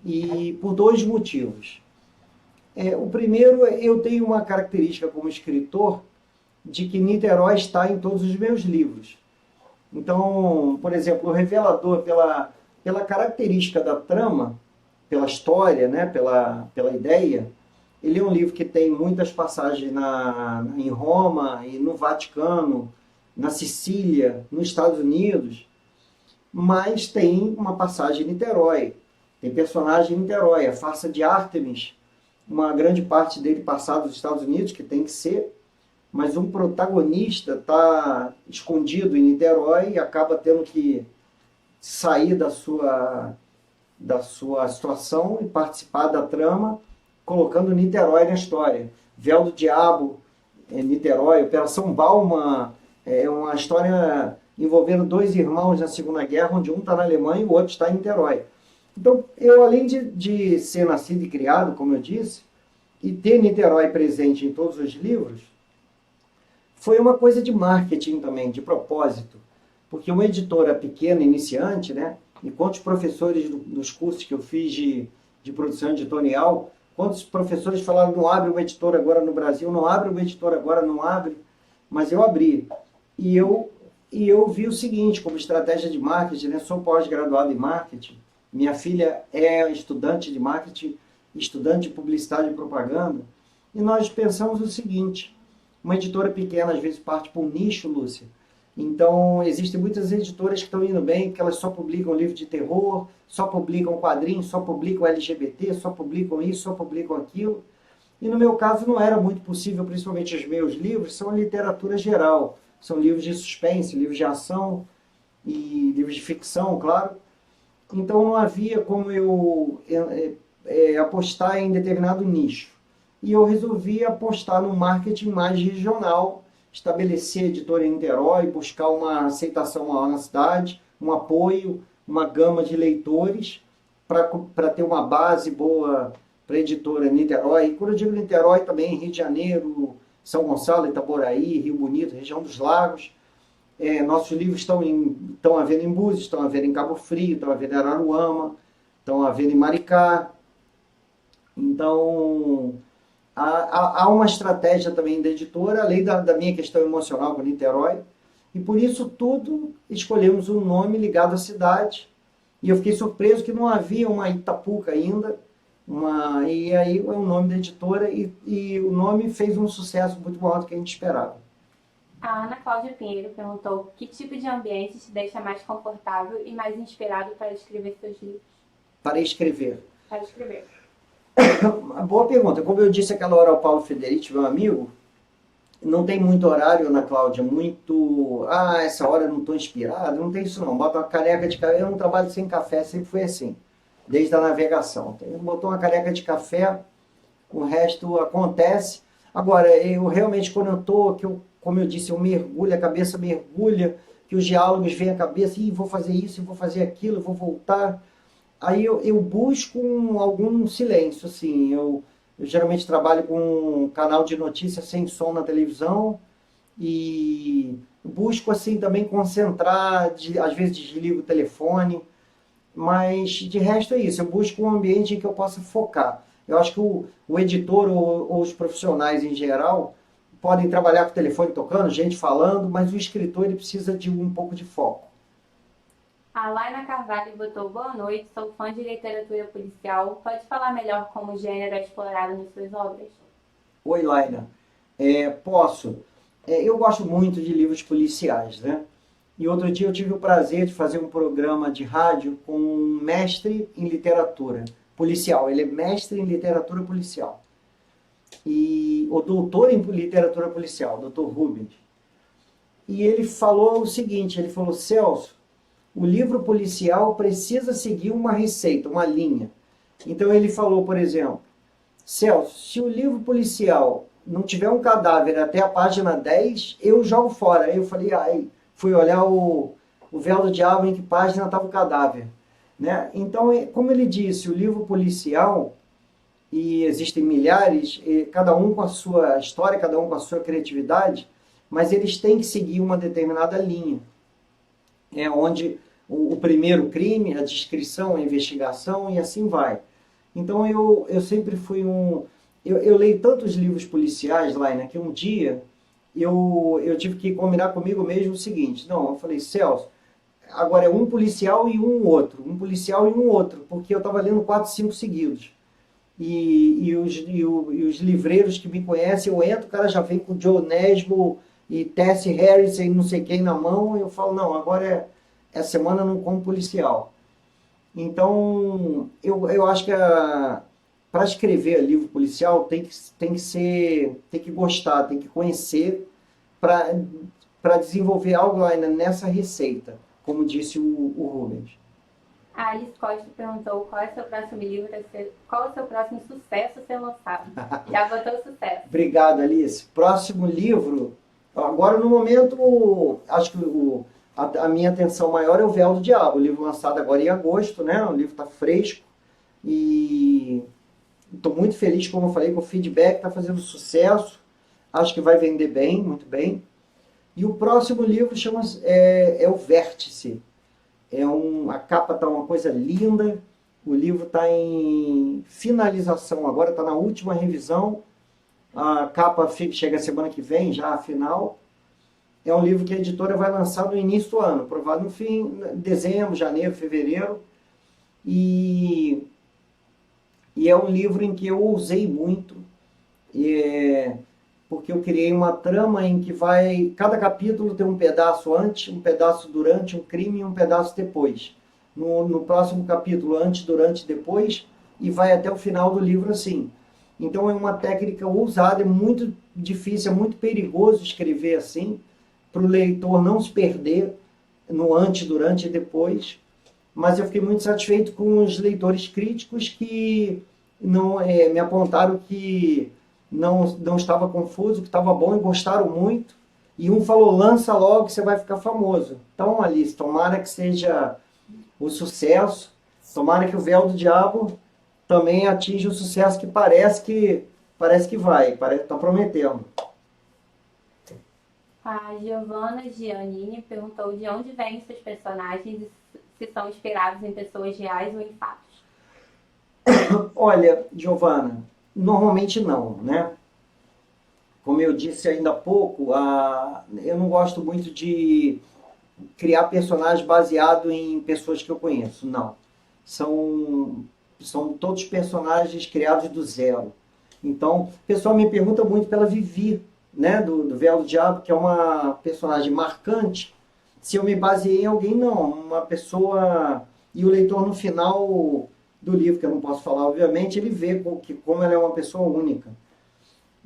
S1: e por dois motivos. O primeiro, eu tenho uma característica como escritor de que Niterói está em todos os meus livros. Então, por exemplo, o Revelador, pela característica da trama, pela história, né, pela ideia, ele é um livro que tem muitas passagens em Roma e no Vaticano, na Sicília, nos Estados Unidos, mas tem uma passagem em Niterói, tem personagem em Niterói, a farsa de Ártemis, uma grande parte dele passado nos Estados Unidos, que tem que ser, mas um protagonista está escondido em Niterói e acaba tendo que sair da sua situação e participar da trama, colocando Niterói na história. Véu do Diabo, Niterói, Operação Balma, é uma história envolvendo dois irmãos na Segunda Guerra, onde um está na Alemanha e o outro está em Niterói. Então, eu além de ser nascido e criado, como eu disse, e ter Niterói presente em todos os livros, foi uma coisa de marketing também, de propósito. Porque uma editora pequena, iniciante, né? E quantos professores nos cursos que eu fiz de produção editorial, quantos professores falaram, não abre uma editora agora no Brasil, não abre uma editora agora, não abre. Mas eu abri. E eu vi o seguinte, como estratégia de marketing, né? Sou pós-graduado em marketing, minha filha é estudante de marketing, estudante de publicidade e propaganda, e nós pensamos o seguinte, uma editora pequena às vezes parte para um nicho, Lúcia, então existem muitas editoras que estão indo bem, porque elas só publicam livro de terror, só publicam quadrinhos, só publicam LGBT, só publicam isso, só publicam aquilo, e no meu caso não era muito possível, principalmente os meus livros, são literatura geral, são livros de suspense, livros de ação e livros de ficção, claro. Então não havia como eu apostar em determinado nicho. E eu resolvi apostar no marketing mais regional, estabelecer editora em Niterói, buscar uma aceitação maior na cidade, um apoio, uma gama de leitores, para ter uma base boa para a editora em Niterói. E quando eu digo Niterói, também Rio de Janeiro, São Gonçalo, Itaboraí, Rio Bonito, região dos lagos. Nossos livros estão à venda em Búzios, estão à venda em Cabo Frio, estão à venda em Araruama, estão à venda em Maricá. Então, há uma estratégia também da editora, além da minha questão emocional com Niterói, e por isso tudo escolhemos um nome ligado à cidade. E eu fiquei surpreso que não havia uma Itapuca ainda, e aí é o nome da editora, e o nome fez um sucesso muito maior do que a gente esperava.
S2: A Ana Cláudia Pinheiro perguntou que tipo de ambiente te deixa mais confortável e mais inspirado para escrever seus livros?
S1: Para escrever.
S2: Para escrever.
S1: Boa pergunta. Como eu disse aquela hora ao Paulo Federici, meu amigo, não tem muito horário, Ana Cláudia, essa hora eu não estou inspirado, não tem isso não. Bota uma caneca de café, eu não trabalho sem café, sempre foi assim, desde a navegação. Botou uma caneca de café, o resto acontece. Agora, eu realmente, quando eu estou, como eu disse, eu mergulho, a cabeça mergulha, que os diálogos vêm à cabeça, vou fazer isso, vou fazer aquilo, vou voltar. Aí eu busco algum silêncio, assim, eu geralmente trabalho com um canal de notícias sem som na televisão e busco, assim, também concentrar, às vezes desligo o telefone, mas de resto é isso, eu busco um ambiente em que eu possa focar. Eu acho que o editor ou os profissionais em geral podem trabalhar com o telefone tocando, gente falando, mas o escritor ele precisa de um pouco de foco.
S2: A Laina Carvalho botou: boa noite, sou fã de literatura policial. Pode falar melhor como o gênero é explorado nas suas obras?
S1: Oi, Laina. Posso. Eu gosto muito de livros policiais, né? E outro dia eu tive o prazer de fazer um programa de rádio com um mestre em literatura policial. Ele é mestre em literatura policial. E o doutor em literatura policial, Dr. Rubens. E ele falou o seguinte, ele falou: Celso, o livro policial precisa seguir uma receita, uma linha. Então ele falou, por exemplo, Celso, se o livro policial não tiver um cadáver até a página 10, eu jogo fora. Aí eu falei, fui olhar o Véu do Diabo, em que página estava o cadáver. Né? Então, como ele disse, o livro policial, e existem milhares, cada um com a sua história, cada um com a sua criatividade, mas eles têm que seguir uma determinada linha. Onde o primeiro crime, a descrição, a investigação e assim vai. Então eu sempre fui eu leio tantos livros policiais, Laina, que um dia eu tive que combinar comigo mesmo o seguinte, não, eu falei, Celso, agora é um policial e um outro, porque eu estava lendo 4, 5 seguidos. E os livreiros que me conhecem, eu entro, o cara já vem com Joe Nesbo e Tessie Harris e não sei quem na mão, e eu falo, não, agora essa semana eu não como policial. Então, eu acho que para escrever livro policial tem que gostar, tem que conhecer para desenvolver algo lá nessa receita, como disse o Rubens.
S2: A Alice Costa perguntou qual é o seu próximo livro, qual é o seu próximo sucesso a ser lançado. Já botou sucesso.
S1: Obrigado, Alice. Próximo livro, agora no momento, acho que a minha atenção maior é o Véu do Diabo, o livro lançado agora em agosto, né? O livro está fresco e estou muito feliz, como eu falei, com o feedback, está fazendo sucesso, acho que vai vender bem, muito bem. E o próximo livro é o Vértice. A capa está uma coisa linda, o livro está em finalização agora, está na última revisão, a capa chega semana que vem, já a final. É um livro que a editora vai lançar no início do ano, provável no fim, dezembro, janeiro, fevereiro. E é um livro em que eu usei muito, porque eu criei uma trama em que cada capítulo tem um pedaço antes, um pedaço durante, um crime e um pedaço depois. No próximo capítulo, antes, durante, depois, e vai até o final do livro assim. Então é uma técnica ousada, é muito difícil, é muito perigoso escrever assim, para o leitor não se perder no antes, durante e depois. Mas eu fiquei muito satisfeito com os leitores críticos que me apontaram que não estava confuso, que estava bom e gostaram muito. E um falou, lança logo que você vai ficar famoso. Então, Alice, tomara que seja o sucesso, tomara que o Véu do Diabo também atinja o sucesso que parece que vai, está prometendo.
S2: A Giovanna Giannini perguntou de onde vêm seus personagens e se são inspirados em pessoas reais ou em fatos.
S1: Olha, Giovanna, normalmente não, né? Como eu disse ainda há pouco, eu não gosto muito de criar personagens baseados em pessoas que eu conheço, não. São todos personagens criados do zero. Então, o pessoal me pergunta muito pela Vivi, né, do Véu do Diabo, que é uma personagem marcante. Se eu me baseei em alguém, não. Uma pessoa... E o leitor, no final do livro, que eu não posso falar, obviamente, ele vê como ela é uma pessoa única.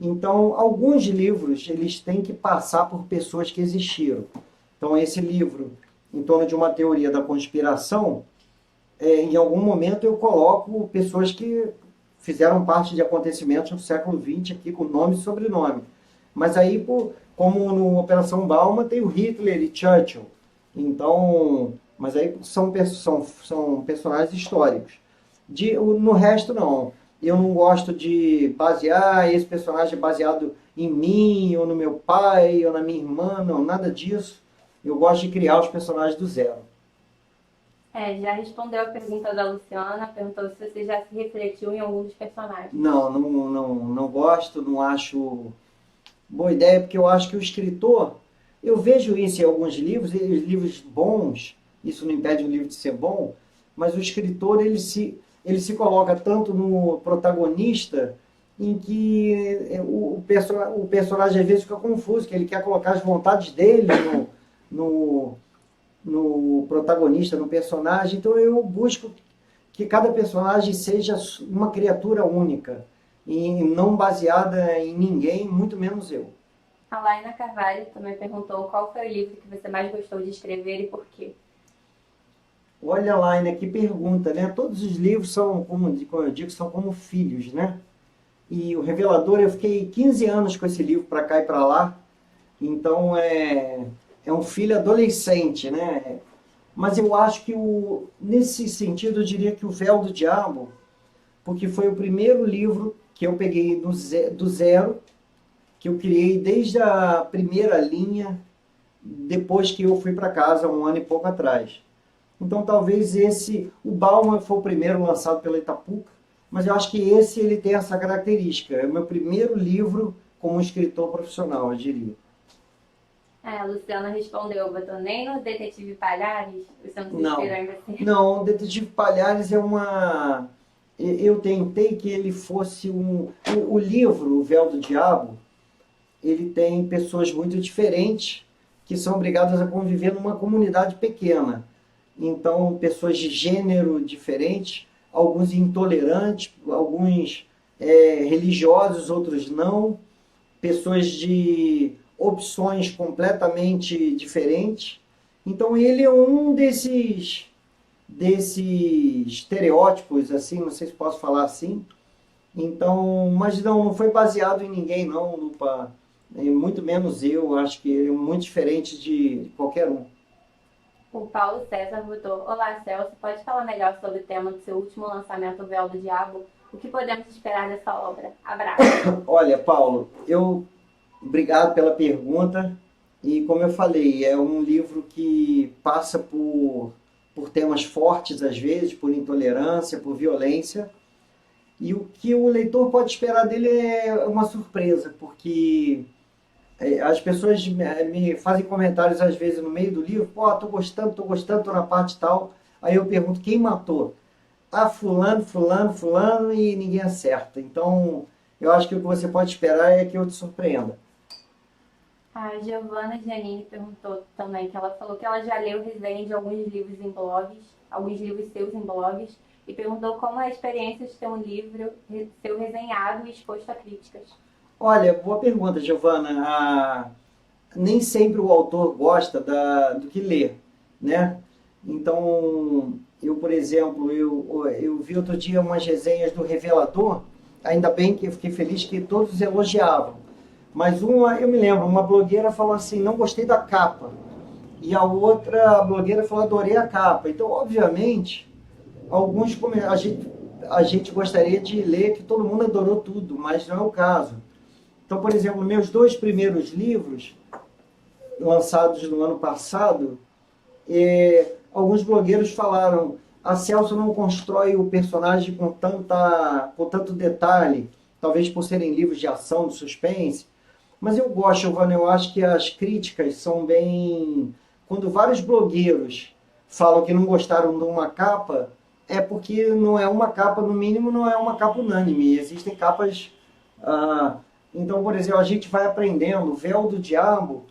S1: Então, alguns livros, eles têm que passar por pessoas que existiram. Então, esse livro, em torno de uma teoria da conspiração, em algum momento eu coloco pessoas que fizeram parte de acontecimentos no século XX aqui, com nome e sobrenome. Mas aí, como no Operação Balma, tem o Hitler e Churchill. Então, mas aí são personagens históricos. No resto, não. Eu não gosto de basear esse personagem baseado em mim, ou no meu pai, ou na minha irmã, não, nada disso. Eu gosto de criar os personagens do zero.
S2: Já respondeu a pergunta da Luciana, perguntou se você já se refletiu em algum dos personagens.
S1: Não gosto, não acho boa ideia, porque eu acho que o escritor, eu vejo isso em alguns livros, livros bons, isso não impede o livro de ser bom, mas o escritor, ele se coloca tanto no protagonista, em que o personagem às vezes fica confuso, que ele quer colocar as vontades dele no protagonista, no personagem. Então eu busco que cada personagem seja uma criatura única, e não baseada em ninguém, muito menos eu.
S2: A Laina Carvalho também perguntou qual foi o livro que você mais gostou de escrever e por quê.
S1: Olha, Laina, que pergunta, né? Todos os livros são, como eu digo, são como filhos, né? E o Revelador, eu fiquei 15 anos com esse livro para cá e para lá, então é um filho adolescente, né? Mas eu acho que, nesse sentido, eu diria que o Véu do Diabo, porque foi o primeiro livro que eu peguei do zero, que eu criei desde a primeira linha, depois que eu fui para casa, 1 ano e pouco atrás. Então talvez o Bauman foi o primeiro lançado pela Itapuca, mas eu acho que ele tem essa característica. É o meu primeiro livro como escritor profissional, eu diria.
S2: A Luciana respondeu, botou nem no Detetive Palhares? Você não se inspirou em você?
S1: Não, o Detetive Palhares é uma... Eu tentei que ele fosse o livro, O Véu do Diabo, ele tem pessoas muito diferentes que são obrigadas a conviver numa comunidade pequena. Então, pessoas de gênero diferentes, alguns intolerantes, alguns religiosos, outros não, pessoas de opções completamente diferentes. Então, ele é um desses estereótipos, assim, não sei se posso falar assim. Então, mas não foi baseado em ninguém, não, Lupa. Muito menos eu, acho que ele é muito diferente de qualquer um.
S2: O Paulo César botou: Olá, Celso, pode falar melhor sobre o tema do seu último lançamento, O Véu do Diabo? O que podemos esperar dessa obra? Abraço.
S1: Olha, Paulo, obrigado pela pergunta. E como eu falei, é um livro que passa por temas fortes às vezes, por intolerância, por violência. E o que o leitor pode esperar dele é uma surpresa, porque as pessoas me fazem comentários às vezes no meio do livro, pô, tô gostando, tô na parte tal. Aí eu pergunto, quem matou? Ah, fulano, fulano, fulano, e ninguém acerta. Então, eu acho que o que você pode esperar é que eu te surpreenda.
S2: A Giovanna Giannini perguntou também que ela falou que ela já leu resenha de alguns livros em blogs, alguns livros seus em blogs, e perguntou como é a experiência de ter um livro seu resenhado e exposto a críticas.
S1: Olha, boa pergunta, Giovana. Nem sempre o autor gosta do que lê, né? Então, eu, por exemplo, eu vi outro dia umas resenhas do Revelador, ainda bem que eu fiquei feliz que todos elogiavam. Mas eu me lembro, uma blogueira falou assim, não gostei da capa. E a outra blogueira falou, adorei a capa. Então, obviamente, a gente gostaria de ler que todo mundo adorou tudo, mas não é o caso. Então, por exemplo, meus dois primeiros livros, lançados no ano passado, alguns blogueiros falaram, a Celso não constrói o personagem com tanto detalhe, talvez por serem livros de ação, de suspense. Mas eu gosto, Giovanna, eu acho que as críticas são bem... Quando vários blogueiros falam que não gostaram de uma capa, é porque não é uma capa, no mínimo, não é uma capa unânime. Existem capas... Então, por exemplo, a gente vai aprendendo. O Véu do Diabo,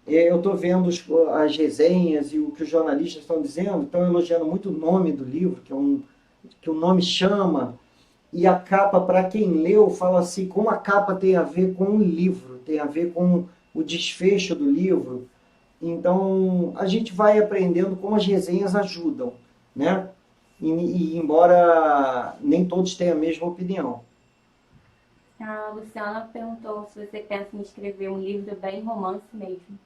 S1: eu estou vendo as resenhas e o que os jornalistas estão dizendo, estão elogiando muito o nome do livro, que o nome chama, e a capa, para quem leu, fala assim, como a capa tem a ver com o livro, tem a ver com o desfecho do livro. Então, a gente vai aprendendo como as resenhas ajudam, né? E embora nem todos tenham a mesma opinião.
S2: A Luciana perguntou se você pensa em escrever um livro bem romance mesmo.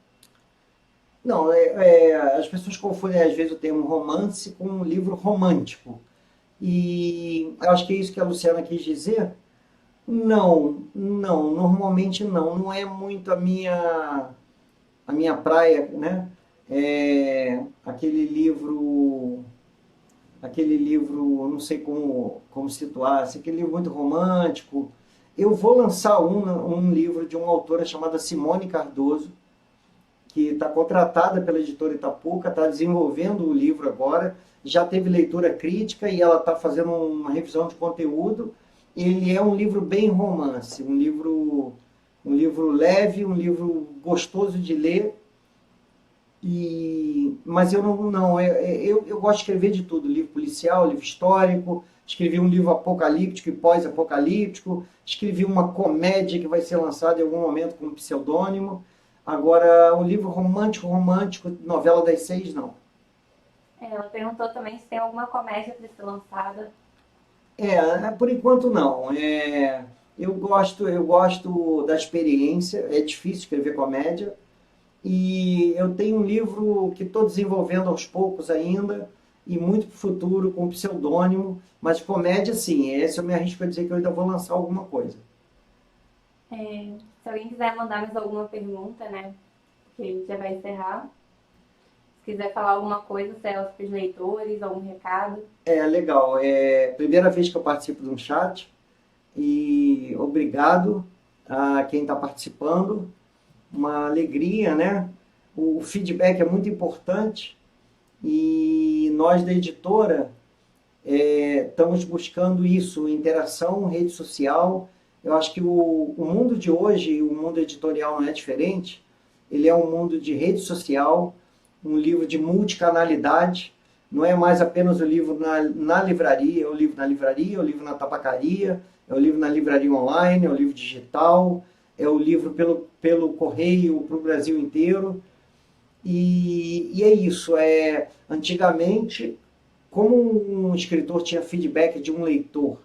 S1: Não, as pessoas confundem às vezes o termo romance com um livro romântico. E eu acho que é isso que a Luciana quis dizer. Não, normalmente não. Não é muito a minha praia, né? Aquele livro, não sei como situar, aquele livro muito romântico. Eu vou lançar um livro de uma autora chamada Simone Cardoso, que está contratada pela editora Itapuca, está desenvolvendo o livro agora, já teve leitura crítica e ela está fazendo uma revisão de conteúdo. Ele é um livro bem romance, um livro leve, um livro gostoso de ler. Mas eu eu gosto de escrever de tudo, livro policial, livro histórico, escrevi um livro apocalíptico e pós-apocalíptico, escrevi uma comédia que vai ser lançada em algum momento com um pseudônimo. Agora, o livro romântico, novela das 6, não.
S2: Ela perguntou também se tem alguma comédia para ser lançada.
S1: Por enquanto não. Eu gosto da experiência, é difícil escrever comédia. E eu tenho um livro que estou desenvolvendo aos poucos ainda, e muito para o futuro, com pseudônimo, mas comédia sim, esse eu me arrisco a dizer que eu ainda vou lançar alguma coisa.
S2: Se alguém quiser mandar mais alguma pergunta, né, que a gente já vai encerrar. Se quiser falar alguma coisa, Celso, para os leitores, algum recado.
S1: Legal. Primeira vez que eu participo de um chat, e obrigado a quem está participando. Uma alegria, né? O feedback é muito importante e nós da editora estamos buscando isso, interação, rede social. Eu acho que o mundo de hoje, o mundo editorial não é diferente. Ele é um mundo de rede social, um livro de multicanalidade. Não é mais apenas o livro na livraria, é o livro na livraria, é o livro na tabacaria, é o livro na livraria online, é o livro digital, é o livro pelo correio para o Brasil inteiro. E é isso. Antigamente, como um escritor tinha feedback de um leitor,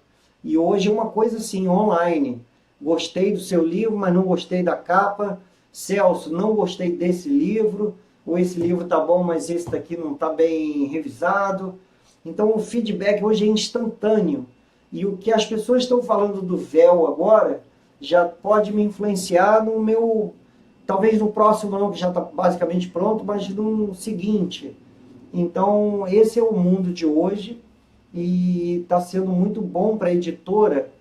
S1: e hoje é uma coisa assim, online. Gostei do seu livro, mas não gostei da capa. Celso, não gostei desse livro. ou esse livro tá bom, mas esse daqui não tá bem revisado. Então o feedback hoje é instantâneo. E o que as pessoas estão falando do véu agora já pode me influenciar no meu, talvez no próximo não, que já está basicamente pronto, mas no seguinte. Então esse é o mundo de hoje e está sendo muito bom para a editora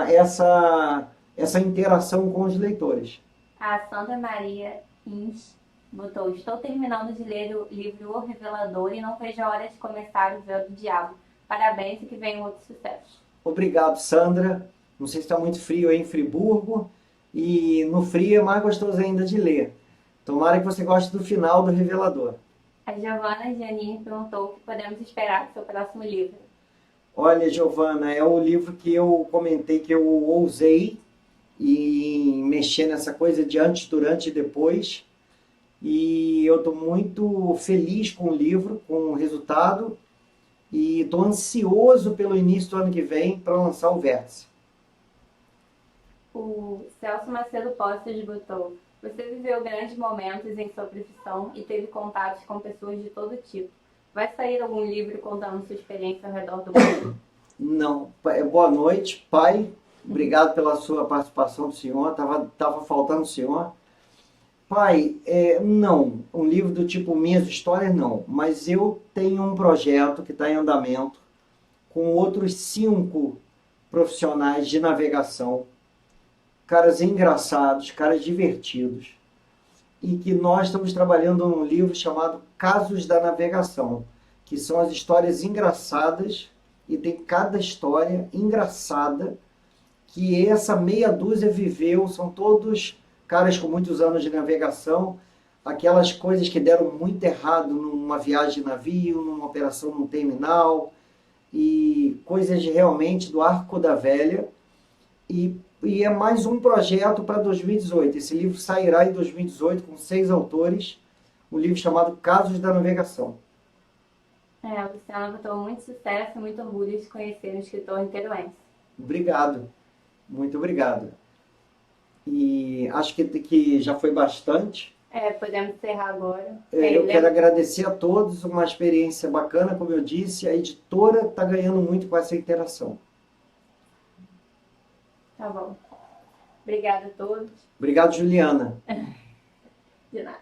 S1: essa interação com os leitores.
S2: A Sandra Maria Ins botou: estou terminando de ler o livro O Revelador e não vejo a hora de começar O Véu do Diabo. Parabéns e que venham outros sucessos.
S1: Obrigado, Sandra. Não sei se está muito frio aí em Friburgo. E no frio é mais gostoso ainda de ler. Tomara que você goste do final do Revelador.
S2: A Giovana Giannini perguntou o que podemos esperar do seu próximo livro.
S1: Olha, Giovana, é o livro que eu comentei que eu ousei em mexer nessa coisa de antes, durante e depois. E eu estou muito feliz com o livro, com o resultado. E estou ansioso pelo início do ano que vem para lançar o Vértice.
S2: O Celso Macedo Postos botou: você viveu grandes momentos em sua profissão e teve contatos com pessoas de todo tipo. Vai sair algum livro contando sua experiência ao redor do mundo?
S1: Não. Boa noite, pai. Obrigado pela sua participação do senhor. Tava faltando o senhor. Pai, não. Um livro do tipo Minhas Histórias, não. Mas eu tenho um projeto que está em andamento com outros 5 profissionais de navegação. Caras engraçados, caras divertidos. E que nós estamos trabalhando num livro chamado Casos da Navegação, que são as histórias engraçadas, e tem cada história engraçada que essa meia dúzia viveu, são todos caras com muitos anos de navegação, aquelas coisas que deram muito errado numa viagem de navio, numa operação num terminal, e coisas realmente do arco da velha, e é mais um projeto para 2018. Esse livro sairá em 2018 com 6 autores, um livro chamado Casos da Navegação.
S2: A Luciana botou: muito sucesso e muito orgulho de conhecer um escritor niteroense.
S1: Obrigado, muito obrigado. E acho que já foi bastante.
S2: Podemos encerrar agora.
S1: Eu quero agradecer a todos, uma experiência bacana, como eu disse, a editora está ganhando muito com essa interação.
S2: Tá bom. Obrigada a todos.
S1: Obrigado, Juliana.
S2: De nada.